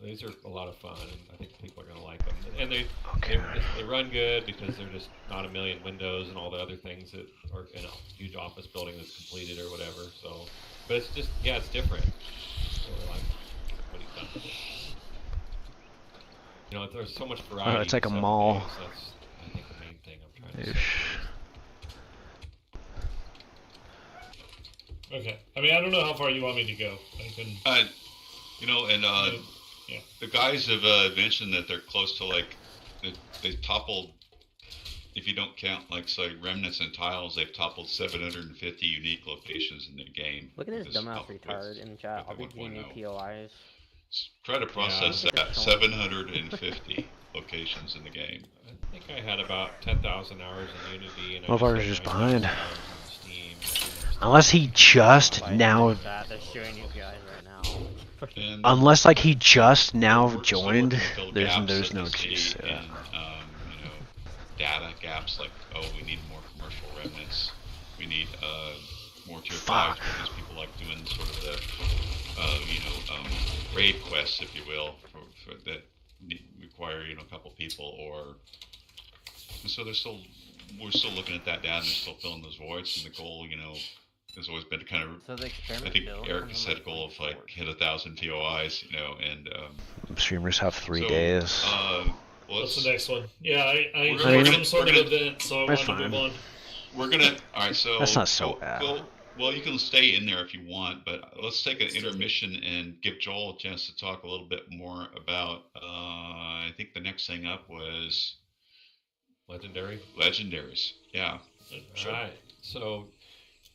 H: these are a lot of fun, and I think people are going to like them. And
A: Okay.
H: they run good because they're just not a million windows and all the other things that are in a huge office building that's completed or whatever. So, but it's just it's different. I really like what he's done. You know, there's so much variety.
A: it's like a
H: in 7
A: mall.
H: days. That's I think the main thing I'm trying to say.
A: Ish.
G: Okay. I mean, I don't know how far you want me to go. I can. Yeah.
E: The guys have mentioned that they're close to like they toppled. If you don't count like say remnants and tiles, they've toppled 750 unique locations in the game.
F: Look at this dumbass
E: up with-
F: retard in the chat. I'll
E: with
F: be
E: the
F: getting new
E: 1.0.
F: POIs.
E: Try to process
F: Yeah.
E: that 750 locations in the game.
H: I think I had about 10,000 hours in Unity, and I
A: Motherfucker's
H: had
A: just
H: 9,000
A: behind.
H: hours in Steam.
A: Unless he just
F: Like,
A: now.
F: Chat, they're showing you guys right now.
E: And
A: Unless like he just now
E: we're still
A: joined.
E: working to fill
A: There's
E: gaps
A: no
E: that we
A: excuse.
E: see
A: Yeah.
E: in, data gaps like we need more commercial remnants. We need more tier 5s
A: Fuck.
E: because people like doing sort of the raid quests, if you will, for that require a couple people and so we're still looking at that data and they're still filling those voids, and the goal has always been to kind of
F: So the
E: I
F: experiment
E: think
F: build
E: Eric
F: comes
E: has
F: in,
E: set a goal of like hit 1,000 POIs, and
A: Streamers have 3
E: so,
A: days.
G: What's the next one? Yeah, I
E: We're
G: enjoyed
E: gonna-
G: some sort
E: we're
G: of
E: gonna-
G: event, so I
A: That's
G: wanted to move
A: fine.
G: on.
E: We're gonna. All right, so
A: That's not so bad.
E: Well, you can stay in there if you want, but let's take an intermission and give Joel a chance to talk a little bit more about. I think the next thing up was
H: Legendary.
E: legendaries. Yeah.
H: All right. So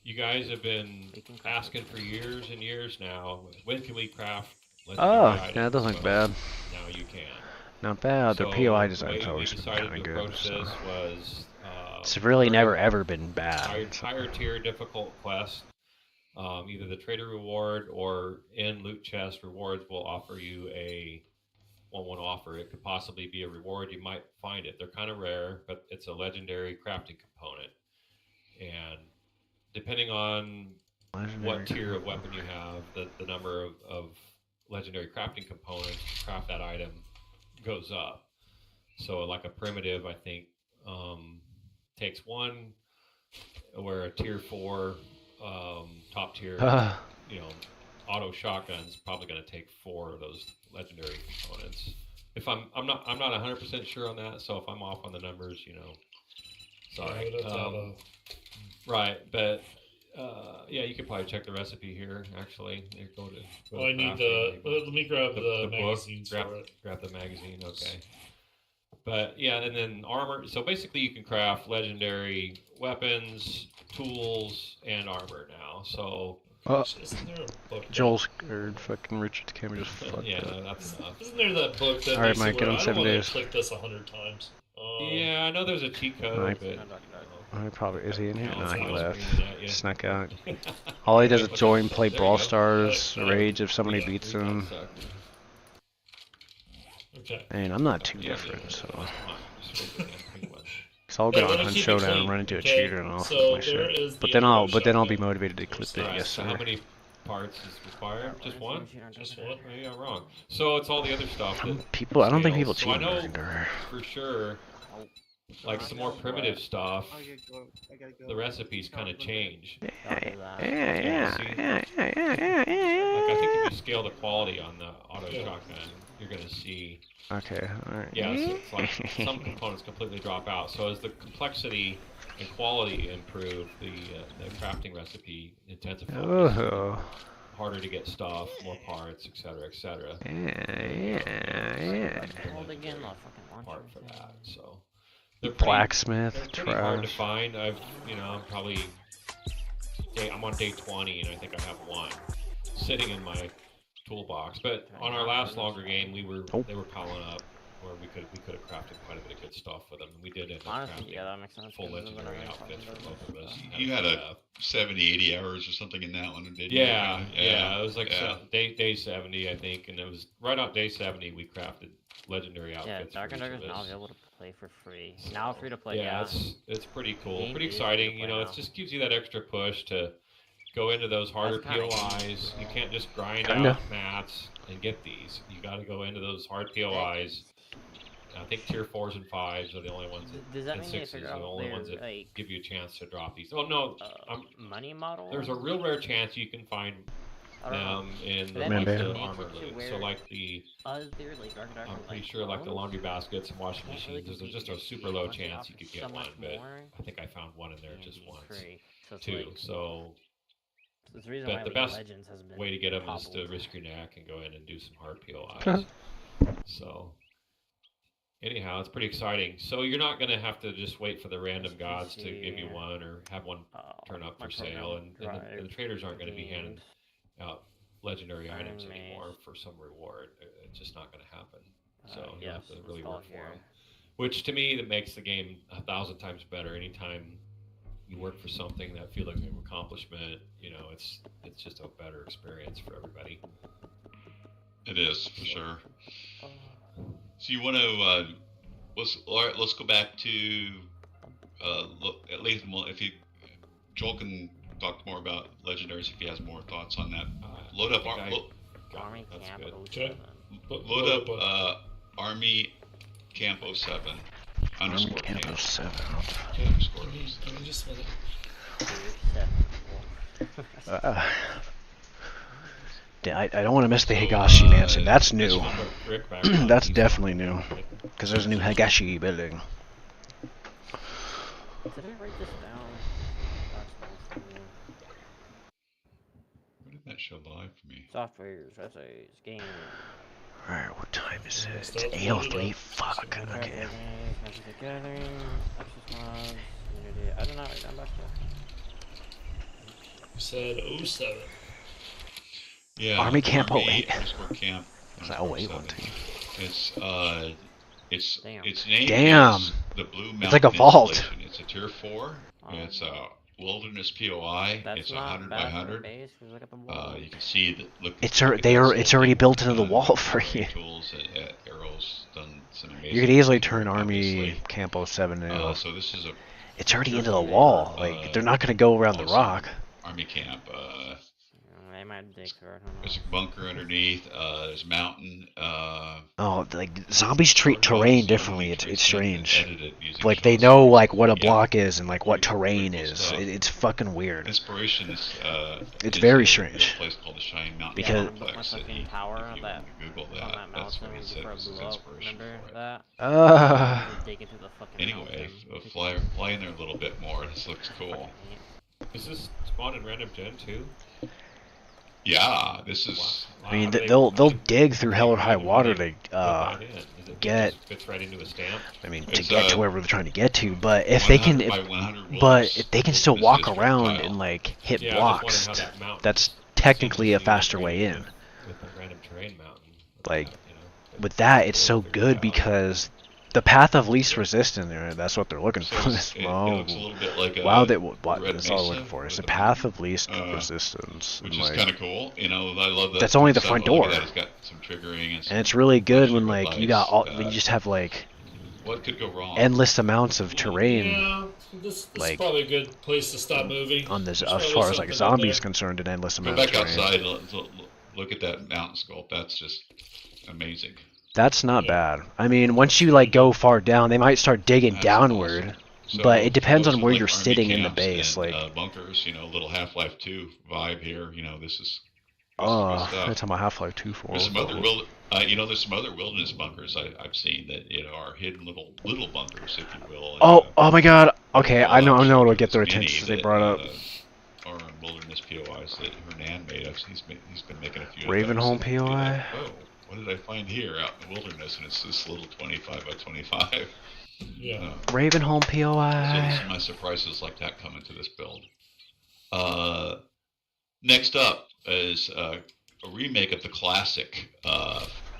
H: you guys have been asking for years and years now. When can we craft legendary
A: Oh,
H: items?
A: yeah, that doesn't look
H: Well,
A: bad.
H: Now you can.
A: Not bad. Their
H: So
A: POI
H: the
A: design's
H: way
A: always
H: we
A: been
H: decided
A: kind of
H: to
A: good.
H: approach
A: So.
H: this was
A: It's really
H: very
A: never ever been bad.
H: higher tier difficult quest. Either the trader reward or in loot chest rewards will offer you one offer. It could possibly be a reward. You might find it. They're kind of rare, but it's a legendary crafting component. And depending on what tier of weapon you have, the number of legendary crafting components to craft that item goes up. So like a primitive, I think, takes one, where a tier 4 top tier, auto shotgun's probably going to take 4 of those legendary components. If I'm not 100% sure on that, so if I'm off on the numbers, sorry. Right, but yeah, you could probably check the recipe here. Actually, go to.
G: Well, I need let me grab the magazines
H: book.
G: for it.
H: Grab the magazine, okay. But yeah, and then armor. So basically, you can craft legendary weapons, tools, and armor now. So.
G: Isn't there a book?
A: Joel's or fucking Richard's camera just fucked
H: Yeah,
A: up.
H: that's enough.
G: Isn't there that book that
A: All right,
G: makes
A: Mike,
G: it
A: get
G: where
A: on
G: I
A: 7
G: don't want
A: days.
G: to click this 100 times?
H: Yeah, I know there's a cheat code,
A: Right.
H: but
A: Probably is he in here?
H: No,
A: No,
H: it's
A: he
H: not
A: left.
H: screening that yet.
A: Snuck out. All he does is join, play
H: There you
A: Brawl
H: go.
A: Stars,
G: Yeah.
A: rage if somebody
G: Yeah.
A: beats him.
G: Okay.
A: And I'm not too
H: Yeah,
A: different,
H: yeah,
A: so.
H: that's fine. Just wait for the one.
A: So I'll get
G: Yeah,
A: on
G: let me
A: Hunt
G: keep it
A: Showdown,
G: clean,
A: run into a
G: okay?
A: cheater, and I'll
G: So
A: flip my
G: there
A: shit.
G: is
A: But
G: the
A: then I'll
G: Showdown.
A: be motivated to clip it.
H: Alright,
A: Yes,
H: so
A: sir.
H: how many parts is required? Just one?
G: Just one.
H: Maybe I'm wrong. So it's all the other stuff. that
A: People, I don't think people
H: scales.
A: cheat
H: So I
A: in
H: know
A: Legendary.
H: for sure, like some more primitive stuff,
B: I gotta go.
H: the recipes kind of change.
A: Yeah.
H: Like I think if you scale the quality on the auto shotgun, you're gonna see.
A: Okay, alright.
H: Yeah, so it's like some components completely drop out. So as the complexity and quality improve, the crafting recipe intensifies.
A: Oh.
H: Harder to get stuff, more parts, etc., etc.
A: Yeah.
F: Hold again, I'll fucking launch
H: Part for
F: everything.
H: that. So they're pretty,
A: Blacksmith,
H: they're pretty hard to
A: trash.
H: find. I'm probably I'm on day 20, and I think I have one sitting in my toolbox. But on our last longer game, they were piling up, where we could have crafted quite a bit of good stuff with them. And we did end up
F: Honestly,
H: crafting
F: yeah, that makes sense.
H: full
F: 'cause this is what
H: legendary
F: I'm
H: outfits for
F: talking
H: both of us.
E: You had a 70, 80 hours or something in that one, didn't you?
H: Yeah, it was like
E: Yeah.
H: day 70, I think, and it was right on day 70 we crafted legendary
F: Yeah,
H: outfits.
F: Dark and
H: for
F: Dark
H: each
F: is
H: of
F: now
H: us.
F: available to play for free. Now free to play,
H: Yeah,
F: yeah.
H: it's pretty cool,
F: Game
H: pretty
F: is
H: exciting.
F: free to play
H: It
F: now.
H: just gives you that extra push to go into those harder
F: That's kinda
H: POIs. You can't just grind
A: Kinda.
H: out mats and get these. You got to go into those hard POIs. I think tier 4s and 5s are the only ones,
F: Does that
H: and
F: mean they
H: 6s
F: figure
H: are the
F: out
H: only
F: their,
H: ones that
F: like,
H: give you a chance to drop these. Oh no,
F: money model?
H: there's a real rare chance you can find
F: I don't know.
H: them in
F: But
H: the,
F: that
H: like,
A: makes
H: the
F: it
H: armor
F: to
H: loot.
F: where
H: So like the
F: Other, like, Dark and Dark
H: I'm
F: with,
H: pretty
F: like,
H: sure like the
F: clones?
H: laundry baskets and washing
F: Can't really
H: machines. There's just a
F: compete
H: super low
F: once they
H: chance you
F: offer
H: could
F: so
H: get one,
F: much
H: but
F: more,
H: I think I found one in there
F: and
H: just
F: be
H: once,
F: free. So it's
H: too.
F: like,
H: So
F: it's the reason
H: but
F: why
H: the
F: League
H: best
F: of Legends has been
H: way to get them is to
F: hobbled.
H: risk your neck and go in and do some hard POIs. So anyhow, it's pretty exciting. So you're not going to have to just wait for the random gods to give you one or have one turn up
F: my
H: for sale,
F: program
H: and the traders aren't going to be handing
F: games.
H: out legendary
F: Iron
H: items
F: Maze.
H: anymore for some reward. It's just not going to happen. So you
F: yes,
H: have to really
F: install
H: work for
F: here.
H: them. Which to me, that makes the game 1,000 times better. Anytime you work for something that feels like an accomplishment, it's just a better experience for everybody.
E: It is for sure.
F: Oh.
E: So you want to let's go back to at least if you Joel can talk more about legendaries if he has more thoughts on that. Load up
F: Army
H: That's
F: Camp
H: good.
F: 07.
E: load up Army Camp 07
A: Army
E: underscore
A: Camp
E: camp
A: 07.
E: underscore.
G: Give me just a minute.
A: I don't want to miss the Higashi Mansion. That's
E: this
A: new.
E: one.
H: Rick back on.
A: That's
H: He's-
A: definitely new. Because there's a new Higashi building.
F: Did I write this down? That's nice.
E: that show live for me.
F: Softwares, essays, games.
A: Alright, what time is it? It's
G: Stuff
A: 8:03. Fuck. Okay.
F: Magic the Gathering, Access Mods, Unity. I don't know. I'm back to.
G: You said 07.
E: Yeah.
A: Army Camp
E: Army
A: 08.
E: underscore Camp.
A: Was that 08 one
E: 07.
A: too?
E: It's
F: Damn.
E: its name
A: Damn.
E: is the Blue Mountain
A: It's like a vault.
E: Installation. It's a tier 4. It's a Wilderness POI.
F: That's
E: It's
F: not
E: 100 by
F: bad for a
E: 100.
F: base, 'cause look at the wall.
E: You can see that. Look.
A: It's
E: look at
A: they
E: that
A: are. It's already
E: sculpting,
A: built into the wall for
E: array
A: you.
E: Tools, arrows, done some amazing.
A: You could easily
E: things,
A: turn Army
E: obviously.
A: Camp 07 into.
E: So this is a
A: It's already
E: tier
A: into the
E: 4,
A: wall. Like they're not gonna go around the
E: awesome
A: rock.
E: Army Camp.
F: They might dig through it.
E: There's a bunker underneath. There's a mountain.
A: Oh, like zombies treat terrain differently. It's strange.
E: Edited using
A: Like they
E: Shell
A: know
E: script.
A: like what a
E: Yeah.
A: block is and like what
E: Pretty
A: terrain
E: cool
A: is.
E: stuff.
A: It's fucking weird.
E: Inspiration is.
A: It's
E: is
A: very
E: a
A: strange.
E: place called the Shining Mountain
A: Because-
E: Complex.
F: My
E: that
F: fucking tower
E: if you
F: that
E: Google
F: on
E: that,
F: that
E: that's what
F: mountain
E: he said
F: before it
E: was his
F: blew up.
E: inspiration
F: Remember
E: for it.
F: that? Just dig into the fucking
E: Anyway,
F: mountain.
E: fly in there a little bit more. This looks cool.
H: Is this spawn in random gen too?
E: Yeah, this is.
A: I mean,
H: How do they-
A: they'll
H: how do-
A: dig through hell or high
H: how do
A: water
H: they
A: to
H: put that in? Is it
A: get-
H: just fits right into a stamp?
A: I mean to
E: It's,
A: get to wherever they're trying to get to. But if they can,
E: 100 by 100
A: but
E: wilderness-
A: if they can still
E: wilderness
A: walk
E: district
A: around
E: tile.
A: and like hit
H: Yeah,
A: blocks,
H: I was wondering how that mountain
A: that's technically a
H: seems to be
A: faster way in.
H: integrated with the random terrain mountain.
A: Like,
H: You know,
A: With that, it's so
H: figured
A: good
H: out.
A: because the path of least resistance there. That's what they're looking
E: So
A: for.
E: it
A: Wow,
E: looks a little bit like a
A: wow, that
E: Red
A: that's all I'm looking
E: Mesa
A: for. It's the
E: with a
A: path of least
E: uh,
A: resistance.
E: which
A: and,
E: is
A: like-
E: kind of cool. You know, I love that.
A: That's only the
E: stuff.
A: front
E: Oh, look at
A: door.
E: that, It's got some triggering and,
A: and it's really good when
E: red
A: like you got
E: lights,
A: all when you just have like
E: what could go wrong?
A: endless amounts of terrain
G: Yeah, this
A: like,
G: is probably a good place to stop moving.
A: on this
G: There's
A: as
G: probably
A: far as like
G: something in
A: zombies
G: there.
A: concerned. An endless
E: Go
A: amount of
E: back
A: terrain.
E: outside. Look at that mountain sculpt. That's just amazing.
A: That's not bad. I mean, once you like go far down, they might start digging
E: That's
A: downward.
E: awesome. So
A: But it depends
E: those
A: on
E: are
A: where
E: like
A: you're
E: army
A: sitting in the
E: camps
A: base,
E: and,
A: like-
E: bunkers. You know, little Half-Life 2 vibe here. You know, this is.
A: Oh,
E: good stuff.
A: that's how my Half-Life 2 for.
E: There's some other there's some other wilderness bunkers I've seen that are hidden little bunkers, if you will.
A: Oh my God. Okay, I know
E: Fallout
A: what'll get their
E: Mini
A: attention. They
E: that,
A: brought up
E: Or on wilderness POIs that Hernan made us. He's been making a few.
A: Ravenholm
E: of those, and do
A: POI?
E: that. Oh, what did I find here out in the wilderness? And it's this little 25 by 25.
G: Yeah.
A: Ravenholm
E: So
A: POI.
E: there's my surprises like that coming to this build. Next up is a remake of the classic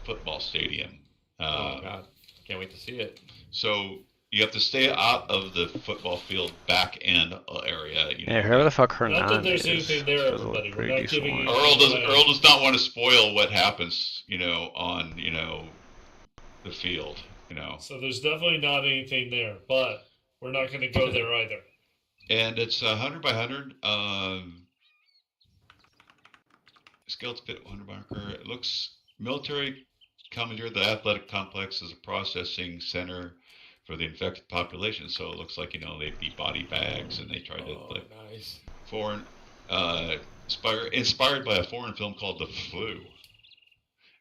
E: football stadium.
H: Oh god, can't wait to see it.
E: So you have to stay out of the football field back end area. You know.
A: Yeah, whoever the fuck
G: Not that
A: Hernan
G: there's
A: is.
G: anything there,
A: does look
G: everybody. We're
A: pretty
G: not
A: decent
G: giving
A: one.
G: you-
E: Earl does not want to spoil what happens, on the field,
G: So there's definitely not anything there, but we're not going to go there either.
E: And it's 100 by 100. Skeleton pit 100 by 100. It looks military commandeered the athletic complex as a processing center for the infected population. So it looks like they beat body bags and they tried to like
H: Nice.
E: foreign inspired by a foreign film called The Flu.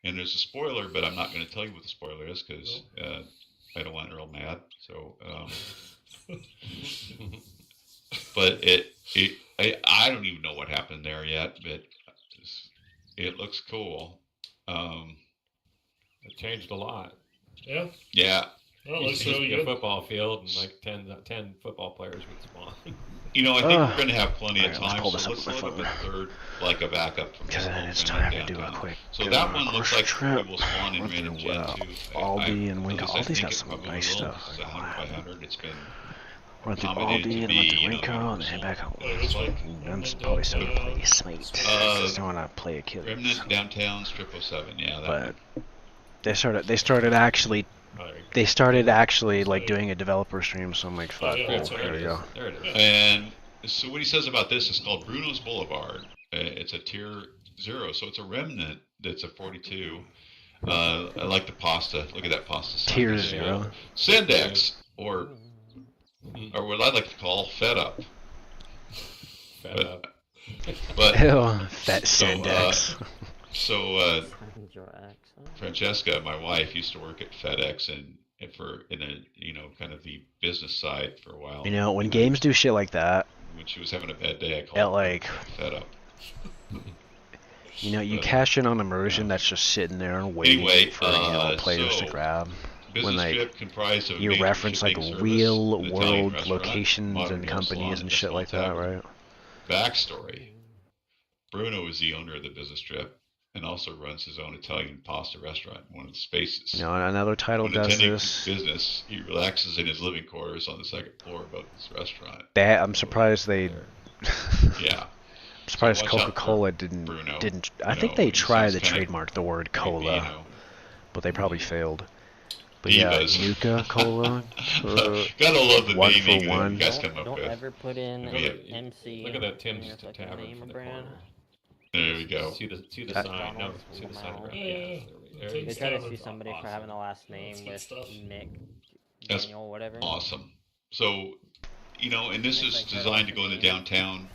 E: And there's a spoiler, but I'm not going to tell you what the spoiler is because I don't want Earl mad. So, but I don't even know what happened there yet, but it looks cool.
H: It changed a lot.
G: Yeah?
E: Yeah.
G: Well, it
H: It
G: looks
H: used to
G: really
H: be a
G: good.
H: football field and like 10 football players would spawn.
E: I think we're going to have plenty of
A: Alright, let's
E: time,
A: pull
E: so
A: this up
E: let's
A: with my
E: load up a third, like a backup from
A: Because
E: the
A: then it's
E: program
A: time to do a
E: downtown.
A: quick
E: So that one looks like
A: trip.
E: it will spawn in
A: Went
E: random
A: through,
E: gen too.
A: Aldi and Winco.
E: At least I
A: Aldi's
E: think
A: got
E: it
A: some
E: probably
A: nice
E: will,
A: stuff.
E: because it's 100 by 100. It's been
A: Run through
E: accommodated
A: Aldi
E: to
A: and
E: be,
A: went to
E: you know,
A: Winco and head back home.
G: Which one?
A: That's probably some place, mate. Just don't want to play a kid.
E: Remnant Downtown Strip 07. Yeah, that
A: But they started actually like doing a developer stream. So I'm like, fuck,
G: yeah,
A: oh,
G: that's right.
A: here we go.
H: There it is.
E: And so what he says about this is called Bruno's Boulevard. It's a tier 0, so it's a remnant that's a 42. I like the pasta. Look at that pasta. sign.
A: Tier 0.
E: Sendex, or what I like to call Fed Up.
H: Fed
E: But,
H: up.
E: but
A: Ew, fat
E: So,
A: Sendex.
F: Find your accent.
E: Francesca, my wife, used to work at FedEx and in a kind of the business side for a while.
A: When games do shit like that,
E: When she was having a bad day, I called
A: it
E: her
A: like
E: Fed Up.
A: You know, you
E: But,
A: cash in on immersion that's just sitting there and waiting
E: Anyway,
A: for players to
E: so,
A: grab.
E: Business
A: When like
E: trip comprised of a
A: you
E: major
A: reference like
E: shipping service,
A: real
E: an Italian
A: world
E: restaurant,
A: locations
E: modern
A: and
E: nail
A: companies
E: salon,
A: and
E: and a
A: shit
E: small
A: like that,
E: tavern.
A: right?
E: Backstory: Bruno is the owner of the business trip and also runs his own Italian pasta restaurant in one of the spaces.
A: You know, another title
E: When
A: does
E: attending
A: this.
E: business, he relaxes in his living quarters on the second floor above this restaurant.
A: I'm surprised they.
E: Yeah.
A: I'm surprised
E: watch out for
A: Coca-Cola didn't.
E: Bruno.
A: I
E: You
A: think
E: know,
A: they
E: he
A: tried
E: seems
A: to
E: kinda
A: trademark the word
E: creepy,
A: cola,
E: you know.
A: but they probably failed. But
E: He
A: yeah,
E: does.
A: Nuka Cola.
E: Gotta love the
A: one for
E: naming that
A: one.
E: you guys come up
F: Don't
E: with.
F: ever put in
E: Yeah.
F: MC.
H: Look at that
F: in
H: Tim's
F: your fucking
H: Tavern
F: name
H: from
F: or
H: the
F: brand.
H: corner.
E: There we go.
H: See the
A: That-
H: sign. No, see the sign. Right?
G: Yeah,
H: Yeah.
G: yeah.
H: There
F: They
H: you
F: try to
H: go.
F: sue somebody for having the last name
G: That's good
F: with
G: stuff.
F: Nick,
E: That's
F: Daniel, whatever.
E: Awesome. So, you know, and this is designed to go in the downtown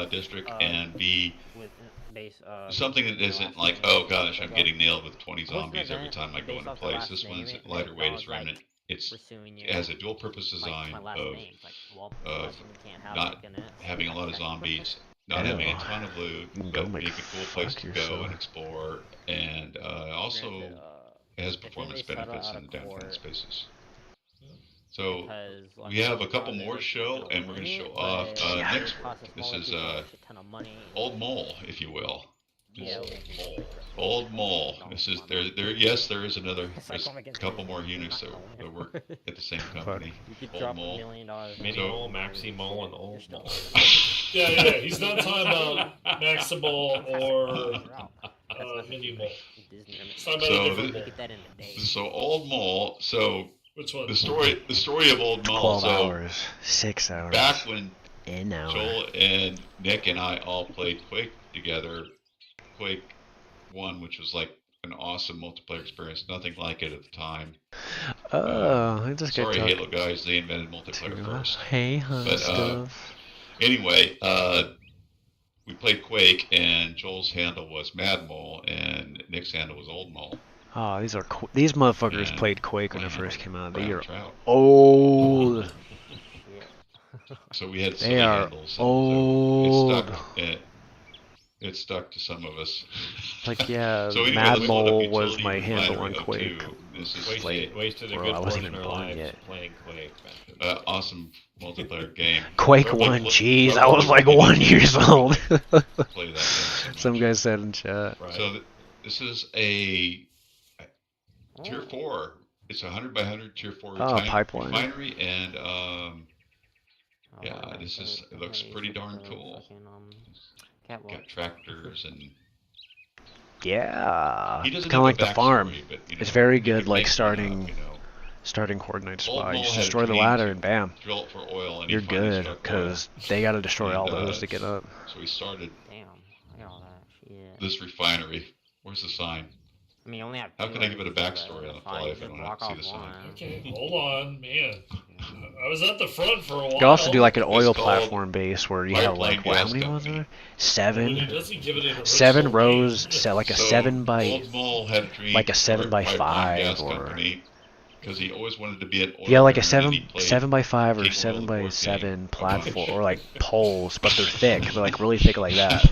E: district and be
F: With base,
E: something that isn't like, oh gosh, I'm getting nailed with 20 zombies every
F: event
E: time I go
F: based
E: into
F: off the
E: place.
F: last
E: This
F: name,
E: one's
F: it
E: lighter weight as
F: sounds like
E: Remnant. It
F: pursuing you.
E: has a dual purpose
F: Like
E: design
F: my last
E: of
F: name. It's like, well,
E: of
F: last name you can't have
E: not
F: Nick in it.
E: having a lot of zombies, not
A: Ew.
E: having a ton of loot,
A: You can go
E: but
A: make
E: being a cool place
A: fuck
E: to go
A: yourself.
E: and explore, and also
F: Granted,
E: it has
F: I think
E: performance
F: they settled
E: benefits
F: out
E: in
F: of
E: the downtown
F: court
E: spaces. So
F: because
E: we have a couple more to show, and we're going to show off next work. This is Old Mole, if you will.
F: Yeah,
E: Old Mole. This is there. Yes, there is another. There's a couple more units that work at the same company.
F: You could
E: Old
F: drop
E: Mole.
F: $1 million.
H: Mini Mole, Maxi Mole, and Old Mole.
G: Yeah. He's not talking about Maximal or Mini Mole. He's talking about a different mole.
E: So Old Mole. So
G: Which one?
E: the story of Old Mole.
A: 12
E: So
A: hours, 6 hours,
E: back when
A: an hour.
E: Joel and Nick and I all played Quake together, Quake 1, which was like an awesome multiplayer experience. Nothing like it at the time.
A: I just got
E: Sorry,
A: talking
E: Halo guys, they invented multiplayer first.
A: Hey, huh,
E: But
A: stuff.
E: anyway, we played Quake, and Joel's handle was Mad Mole, and Nick's handle was Old Mole.
A: Oh, these motherfuckers
E: And
A: played Quake when
E: my
A: it first
E: handle
A: came out.
E: was
A: They
E: Brown
A: are
E: Trout.
A: old.
E: So we had
A: They
E: silly
A: are
E: handles. and
A: old.
E: So it stuck to some of us.
A: Like, yeah,
E: So anyway,
A: Mad
E: let's load up
A: Mole was
E: Utility
A: my handle
E: Refinery
A: on Quake.
E: 02. This is
H: Wasted a
A: Bro,
H: good
A: I wasn't
H: portion
A: even
H: of our
A: born
H: lives
A: yet.
H: playing Quake. back in the day.
E: awesome multiplayer game.
A: Quake
E: Everybody
A: 1,
E: look-
A: jeez,
E: look
A: I was
E: at
A: like
E: it.
A: 1 years old.
E: Play that game so
A: Some
E: much.
A: guy said in chat.
H: Right.
E: So this is a tier 4. It's a 100 by 100 tier 4
A: pipeline.
E: refinery, and yeah, this is it looks pretty darn cool. Got tractors and
A: Yeah,
E: he
A: it's
E: doesn't
A: kind of like
E: have
A: the
E: a
A: farm.
E: backstory, but, you
A: It's
E: know,
A: very
E: you
A: good,
E: can
A: like
E: make one
A: starting
E: up, you know.
A: coordinate
E: Old
A: spot. You
E: Mole
A: just
E: had a
A: destroy the
E: dream
A: ladder
E: to
A: and bam,
E: drill it for oil, and
A: you're
E: he finally
A: good.
E: struck oil.
A: Because they got to destroy all
E: And,
A: those to get up.
E: So he started
F: Damn, I got all that shit.
E: this refinery. Where's the sign?
F: I mean, you only have
E: How
F: two
E: can I give it a
F: of these,
E: backstory
F: but
E: on the
F: fine,
E: fly
F: you
E: if I
F: can
E: don't
F: block
E: have to see
F: off
E: the sign?
F: one.
G: Okay, hold on, man. I was at the front for a while.
A: You could also do like an
E: It's
A: oil
E: called
A: platform base where you have like
E: Pipeline
A: how
E: Gas
A: many was
E: Company.
A: there?
G: When he
A: 7,
G: doesn't give it an
A: 7
G: original
A: rows,
G: name.
A: like a
E: So,
A: 7 by.
E: Old Mole had a dream
A: like a
E: to
A: 7 by
E: start Pipeline
A: 5
E: Gas
A: or-
E: Company, because he always wanted to be an oil
A: Yeah, like a
E: baron, and he
A: 7
E: played
A: 7 by 5 or
E: King
A: 7
E: World
A: by
E: War
A: 7
E: game.
A: platform or like poles, but they're thick. They're like really thick like that.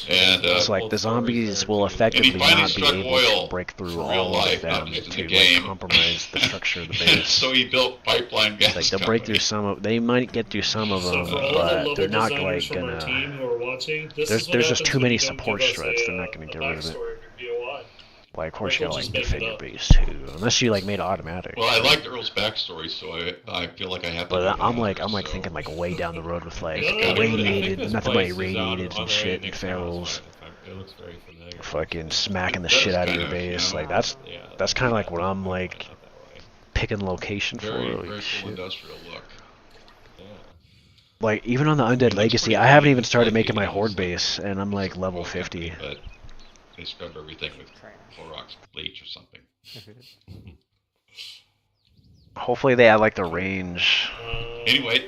E: And
A: So like the zombies will effectively
E: finally
A: not be
E: struck
A: able
E: oil
A: to break through
E: for real
A: all
E: life,
A: of
E: not
A: them
E: just in
A: to
E: the
A: like
E: game.
A: compromise the structure of the
E: And
A: base.
E: so he built Pipeline Gas
A: Like they'll
E: Company.
A: break through some of. They might get through some of
G: So
A: them,
G: for all the
A: but
G: level
A: they're not
G: designers
A: like
G: from our team
A: gonna.
G: who are watching, this
A: There's
G: is what
A: just
G: happens
A: too
G: when
A: many
G: you don't
A: support
G: give us
A: struts.
G: a,
A: They're not gonna get rid of it.
G: backstory in BOI.
A: Like of course you
G: We'll
A: gotta
G: just
A: like
G: make it
A: defend your
G: up.
A: base too, unless you like made it automatic.
E: Well, I liked Earl's backstory, so I feel like I have to.
A: But
E: do
A: I'm
E: that,
A: like
E: so-
A: thinking like way down the road with like
G: No, no, no,
A: irradiated,
H: This
A: nothing but
H: place is out
A: irradiated
H: on
A: and
H: the way
A: shit
H: to
A: and
H: Nick's house,
A: ferals,
H: right? It looks very familiar.
A: fucking smacking the
E: It does
A: shit out of
E: kind
A: your
E: of,
A: base.
E: you know.
A: Like that's
H: Yeah,
A: kind of like
H: not
A: what
H: that-
A: I'm like
H: not that way.
A: picking location for.
E: very,
A: Like,
E: very cool
A: shit.
E: industrial look.
H: Yeah.
A: Like even on the Undead
E: looks
A: Legacy,
E: pretty
A: I haven't
E: clean.
A: even started
E: Like,
A: making my
E: you know,
A: horde
E: it's like-
A: base, and I'm like level
E: Oil
A: 50.
E: company, but they scrub everything with Clorox bleach or something.
A: Hopefully they add like the range.
E: Anyway,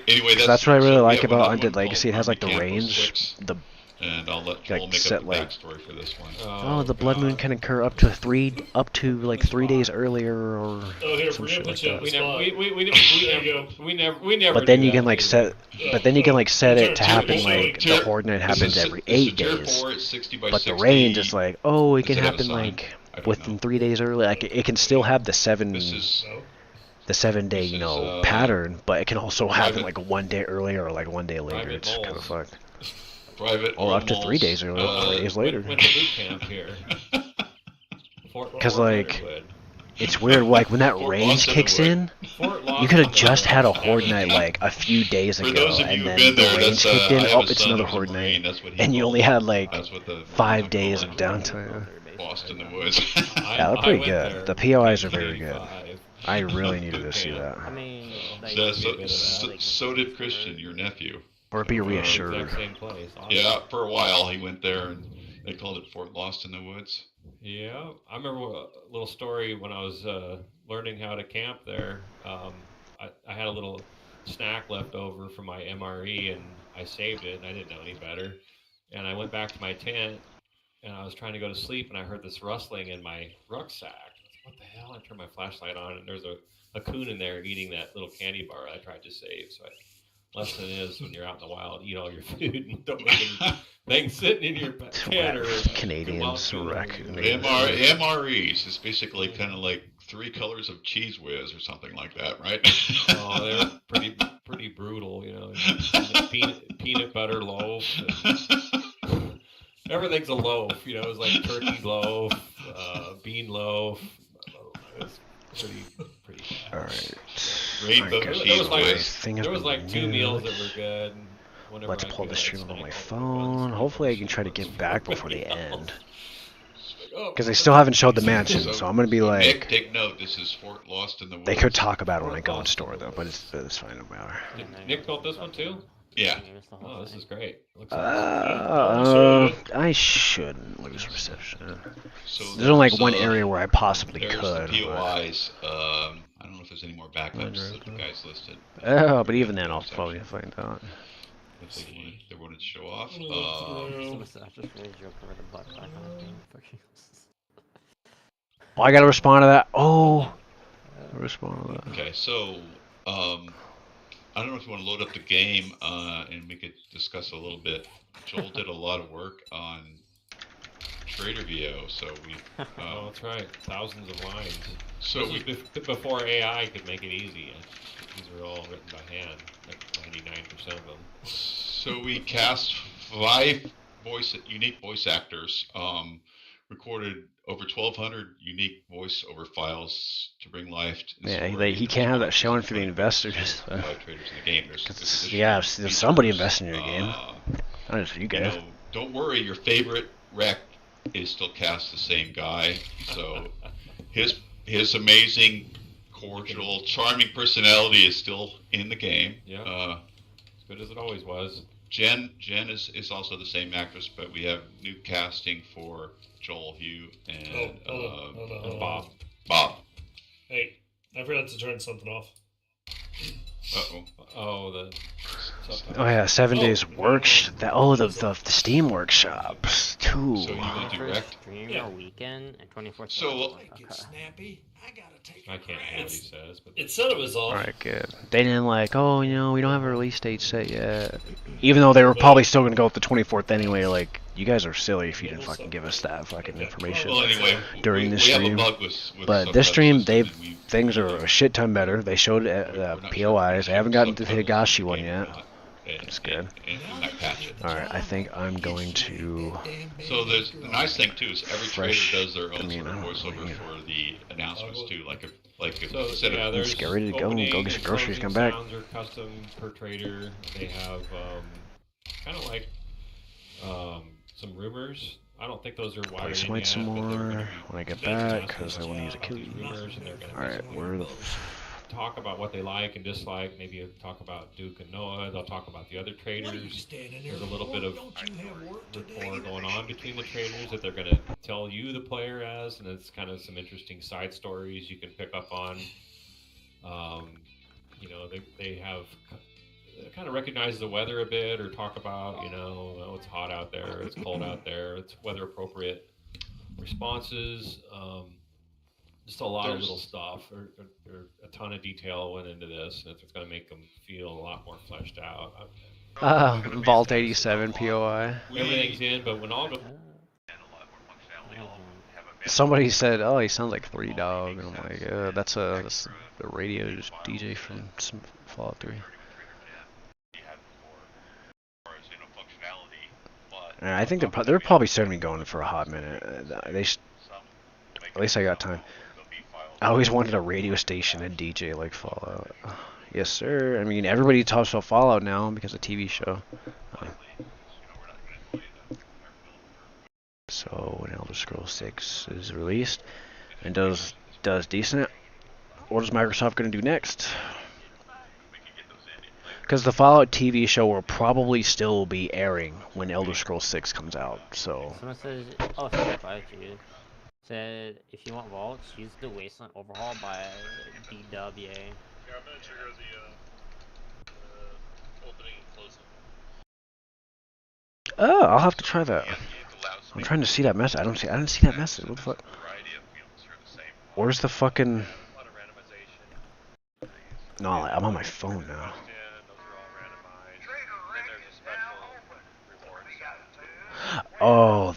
A: That's what I really
E: so we
A: like
E: have
A: about
E: another one
A: Undead Legacy. It
E: called
A: has like the
E: Army Camp
A: range.
E: 06.
A: The
E: and I'll let
A: Like,
E: Joel make
A: set,
E: up the
A: like-
E: backstory for this one.
A: Oh, the blood moon can occur up to like 3 days earlier, or
G: Oh, here,
A: some
G: we're
A: shit
G: gonna
A: like
G: put you on
A: that.
G: the spot.
H: There you go.
A: But then
H: do
A: you can
H: that
A: like
H: either.
A: set, but then you can like set it to
G: Tier-
A: happen
G: tier-
A: like
G: tier-
A: the Horde Night
E: This
A: happens
E: is-
A: every
E: this is
A: 8
E: tier
A: days.
E: 4, it's 60 by
A: But the
E: 60.
A: range is like, oh, it
E: Does
A: can
E: it have a
A: happen
E: sign?
A: like
E: I don't
A: within
E: know.
A: 3 days early. Like it can still have the seven,
E: This is
G: No?
A: the 7 day,
E: this
A: you
E: is,
A: know, pattern. But it can also happen
E: private-
A: like 1 day earlier or like 1 day later.
H: Private
A: It's kind of
H: moles.
A: fucked.
E: private
A: Or up to 3
E: almost,
A: days earlier, or 3 days later.
H: When's the boot camp here?
A: Because like, it's weird. Like when that
E: Fort
A: range
E: Lawson
A: kicks
E: and
A: in, you could have just had a Horde Night like a few days
E: For
A: ago,
E: those of
A: and
E: you
A: then
E: who've been there,
A: the range
E: that's
A: kicked in.
E: I have
A: Oh,
E: a
A: it's
E: son
A: another
E: who's a
A: Horde
E: Marine,
A: Night,
E: that's what he
A: and you
E: called
A: only
E: it.
A: had like
E: That's what the
A: 5 days of
E: Colin
A: downtime.
E: lost in the woods.
A: Yeah, they're pretty good. The POIs are very good. I really needed to see that.
F: I mean, like,
E: So did Christian, your nephew.
A: Or be reassured.
H: Exact same place. Awesome.
E: Yeah, for a while he went there and they called it Fort Lost in the Woods.
H: Yeah, I remember a little story when I was learning how to camp there. I had a little snack left over from my MRE and I saved it and I didn't know any better. And I went back to my tent and I was trying to go to sleep and I heard this rustling in my rucksack. What the hell? I turned my flashlight on and there's a coon in there eating that little candy bar I tried to save. So lesson is when you're out in the wild, eat all your food and don't leave things sitting in your tent or
A: Canadians, raccoon.
E: MREs is basically kind of like 3 colors of Cheese Whiz or something like that, right?
H: Oh, they're pretty brutal, you know. Peanut butter loaf. And everything's a loaf, you know. It was like turkey loaf, bean loaf. It was pretty bad.
A: All right.
E: Rainbow
A: Alright,
E: Cheese
H: like-
E: Whiz.
H: There was like 2 meals that were good. Whenever
A: Let's
H: I
A: pull
H: could,
A: the
H: I'd
A: stream up on
H: snack
A: my
H: all the
A: phone.
H: ones.
A: Hopefully I can try to get back before the
H: Everybody
A: end.
H: else.
A: Because they still haven't showed the mansion, so I'm gonna be
E: Nick,
A: like,
E: take note. This is Fort Lost in the Woods.
A: they could talk about it when I go in store though, but it's fine, no matter.
H: Nick built this one too?
E: Yeah.
H: Oh, this is great. Looks
A: I shouldn't lose reception.
E: So
A: There's only like
E: there's,
A: one area where I possibly
E: there's
A: could.
E: the
A: but-
E: POIs. I don't know if there's any more backups that the guys listed.
A: Oh, but even then I'll probably find out.
E: If they wanted to show off.
F: I just really joke over the butt back on the game. Fucking.
A: Oh, I gotta respond to that. Oh, respond to that.
E: Okay, so I don't know if you want to load up the game and we could discuss a little bit. Joel did a lot of work on Trader VO, so we.
H: Oh, that's right. Thousands of lines.
E: So
H: This
E: we.
H: was before AI could make it easy. These were all written by hand, like 99% of them.
E: So we cast 5 unique voice actors. Recorded over 1,200 unique voiceover files to bring life.
A: Yeah, he can't have that showing for the investors.
E: Live traders in the game.
A: Yeah, there's somebody investing in your game. Not just you
E: You
A: guys.
E: know, don't worry, your favorite rec is still cast the same guy. So his amazing, cordial, charming personality is still in the game.
H: Yeah. As good as it always was.
E: Jen is also the same actress, but we have new casting for Joel, Hugh, and
G: Hold on.
H: Bob.
E: Bob.
G: Hey, I forgot to turn something off.
E: Uh-oh.
H: Oh, the.
A: Oh yeah, 7 days work. The Steam workshops too.
E: So you will direct?
F: Stream
G: Yeah.
F: a weekend and 24/7.
E: So-
F: Okay.
H: I can't hear what he says, but.
G: It said it was off.
A: All right, good. They didn't like, oh, you know, we don't have a release date set yet. Even though they were probably still gonna go with the 24th anyway. Like, you guys are silly if you didn't fucking give us that fucking information
E: Well, anyway,
A: during this
E: we have a
A: stream.
E: bug with
A: But
E: some
A: this
E: of that
A: stream,
E: system, and we-
A: things are a shit ton better. They showed POIs. I haven't gotten to the Higashi one yet. That's good.
E: And might patch it.
A: All right, I think I'm going to.
E: So there's the nice thing too is every
A: Fresh-
E: trader does their
A: I
E: own
A: mean,
E: sort of
A: I don't
E: voiceover
A: know.
E: for the announcements too. Like if
H: So
E: instead
H: yeah,
E: of
H: there's
A: get ready to go and go
H: opening
A: get some
H: and
A: groceries,
H: closing
A: come back.
H: Sounds are custom per trader. They have kind of like some rumors. I don't think those are
A: Play
H: wired in
A: Smite
H: yet,
A: some
H: but they're gonna
A: more
H: be
A: when I get
H: big
A: back
H: announcements
A: because I want to use a
H: about
A: kill.
H: these rumors, and they're gonna
A: All right, where the.
H: talk about what they like and dislike. Maybe talk about Duke and Noah. They'll talk about the other traders. There's a little bit of rapport going on between the traders that they're going to tell you, the player, as, and it's kind of some interesting side stories you can pick up on. You know, they have kind of recognize the weather a bit, or talk about, you know, oh, it's hot out there, it's cold out there, it's weather appropriate responses. Just a lot of little stuff. A ton of detail went into this, and it's going to make them feel a lot more fleshed out.
A: Vault 87 POI.
H: Everything's in, but when all go.
A: Somebody said, "Oh, he sounds like 3Dog," and I'm like, "That's the radio DJ from some Fallout 3." And I think they're probably starting to be going for a hot minute. At least I got time. I always wanted a radio station and DJ like Fallout. Yes, sir. I mean, everybody talks about Fallout now because of TV show. So when Elder Scrolls 6 is released and does decent, what is Microsoft going to do next? Because the Fallout TV show will probably still be airing when Elder Scrolls 6 comes out. So.
F: Someone says, oh, sorry, dude. Said if you want vaults, use the Wasteland Overhaul by BWA.
J: Yeah, I'm gonna trigger the opening and closing.
A: Oh, I'll have to try that. I'm trying to see that message. I didn't see that message. What the fuck? Where's the fucking? No, I'm on my phone now. Oh,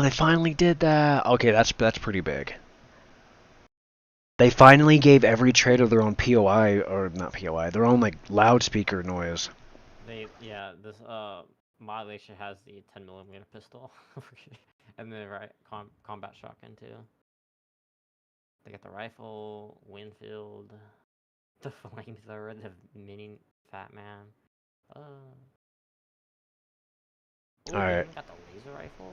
A: they finally did that. Okay, that's pretty big. They finally gave every trader their own POI, or not POI, their own like loudspeaker noise.
F: This modulation has the 10mm pistol, and the combat shotgun too. They got the rifle, Winfield, the flamethrower, the mini Fat Man.
A: Alright.
F: Got the laser rifle.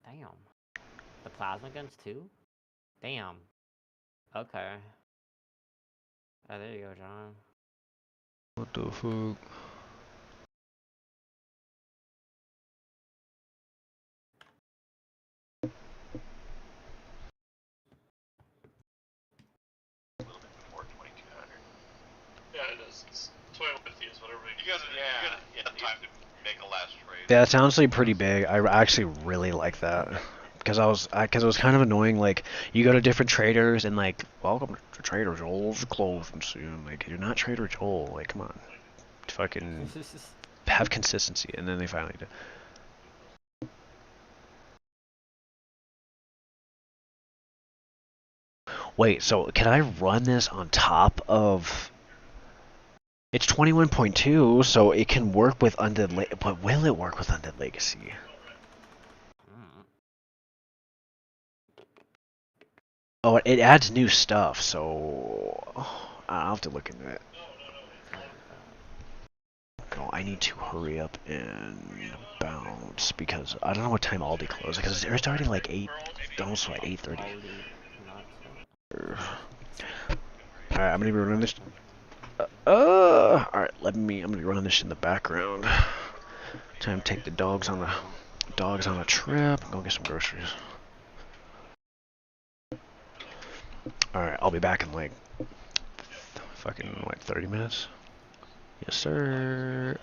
F: Damn. The plasma guns too. Damn. Okay. Oh, there you go, John.
A: What the fuck?
J: Yeah, it is. It's 2150 is whatever.
E: You got time to make a last trade.
A: Yeah, it's honestly pretty big. I actually really like that. Because it was kind of annoying. Like, you go to different traders and like, welcome to Trader Joel's clothing soon. Like, you're not Trader Joel. Like, come on, fucking have consistency. And then they finally do. Wait, so can I run this on top of? It's 21.2, so it can work with Undead but will it work with Undead Legacy? Oh, it adds new stuff, so I'll have to look into it. Oh, I need to hurry up and bounce because I don't know what time Aldi closes because it's already like 8, almost like 8:30. Alright, I'm gonna be running this. Alright, I'm gonna be running this in the background. Time to take the dogs on a trip and go get some groceries. Alright, I'll be back in like fucking 30 minutes. Yes, sir.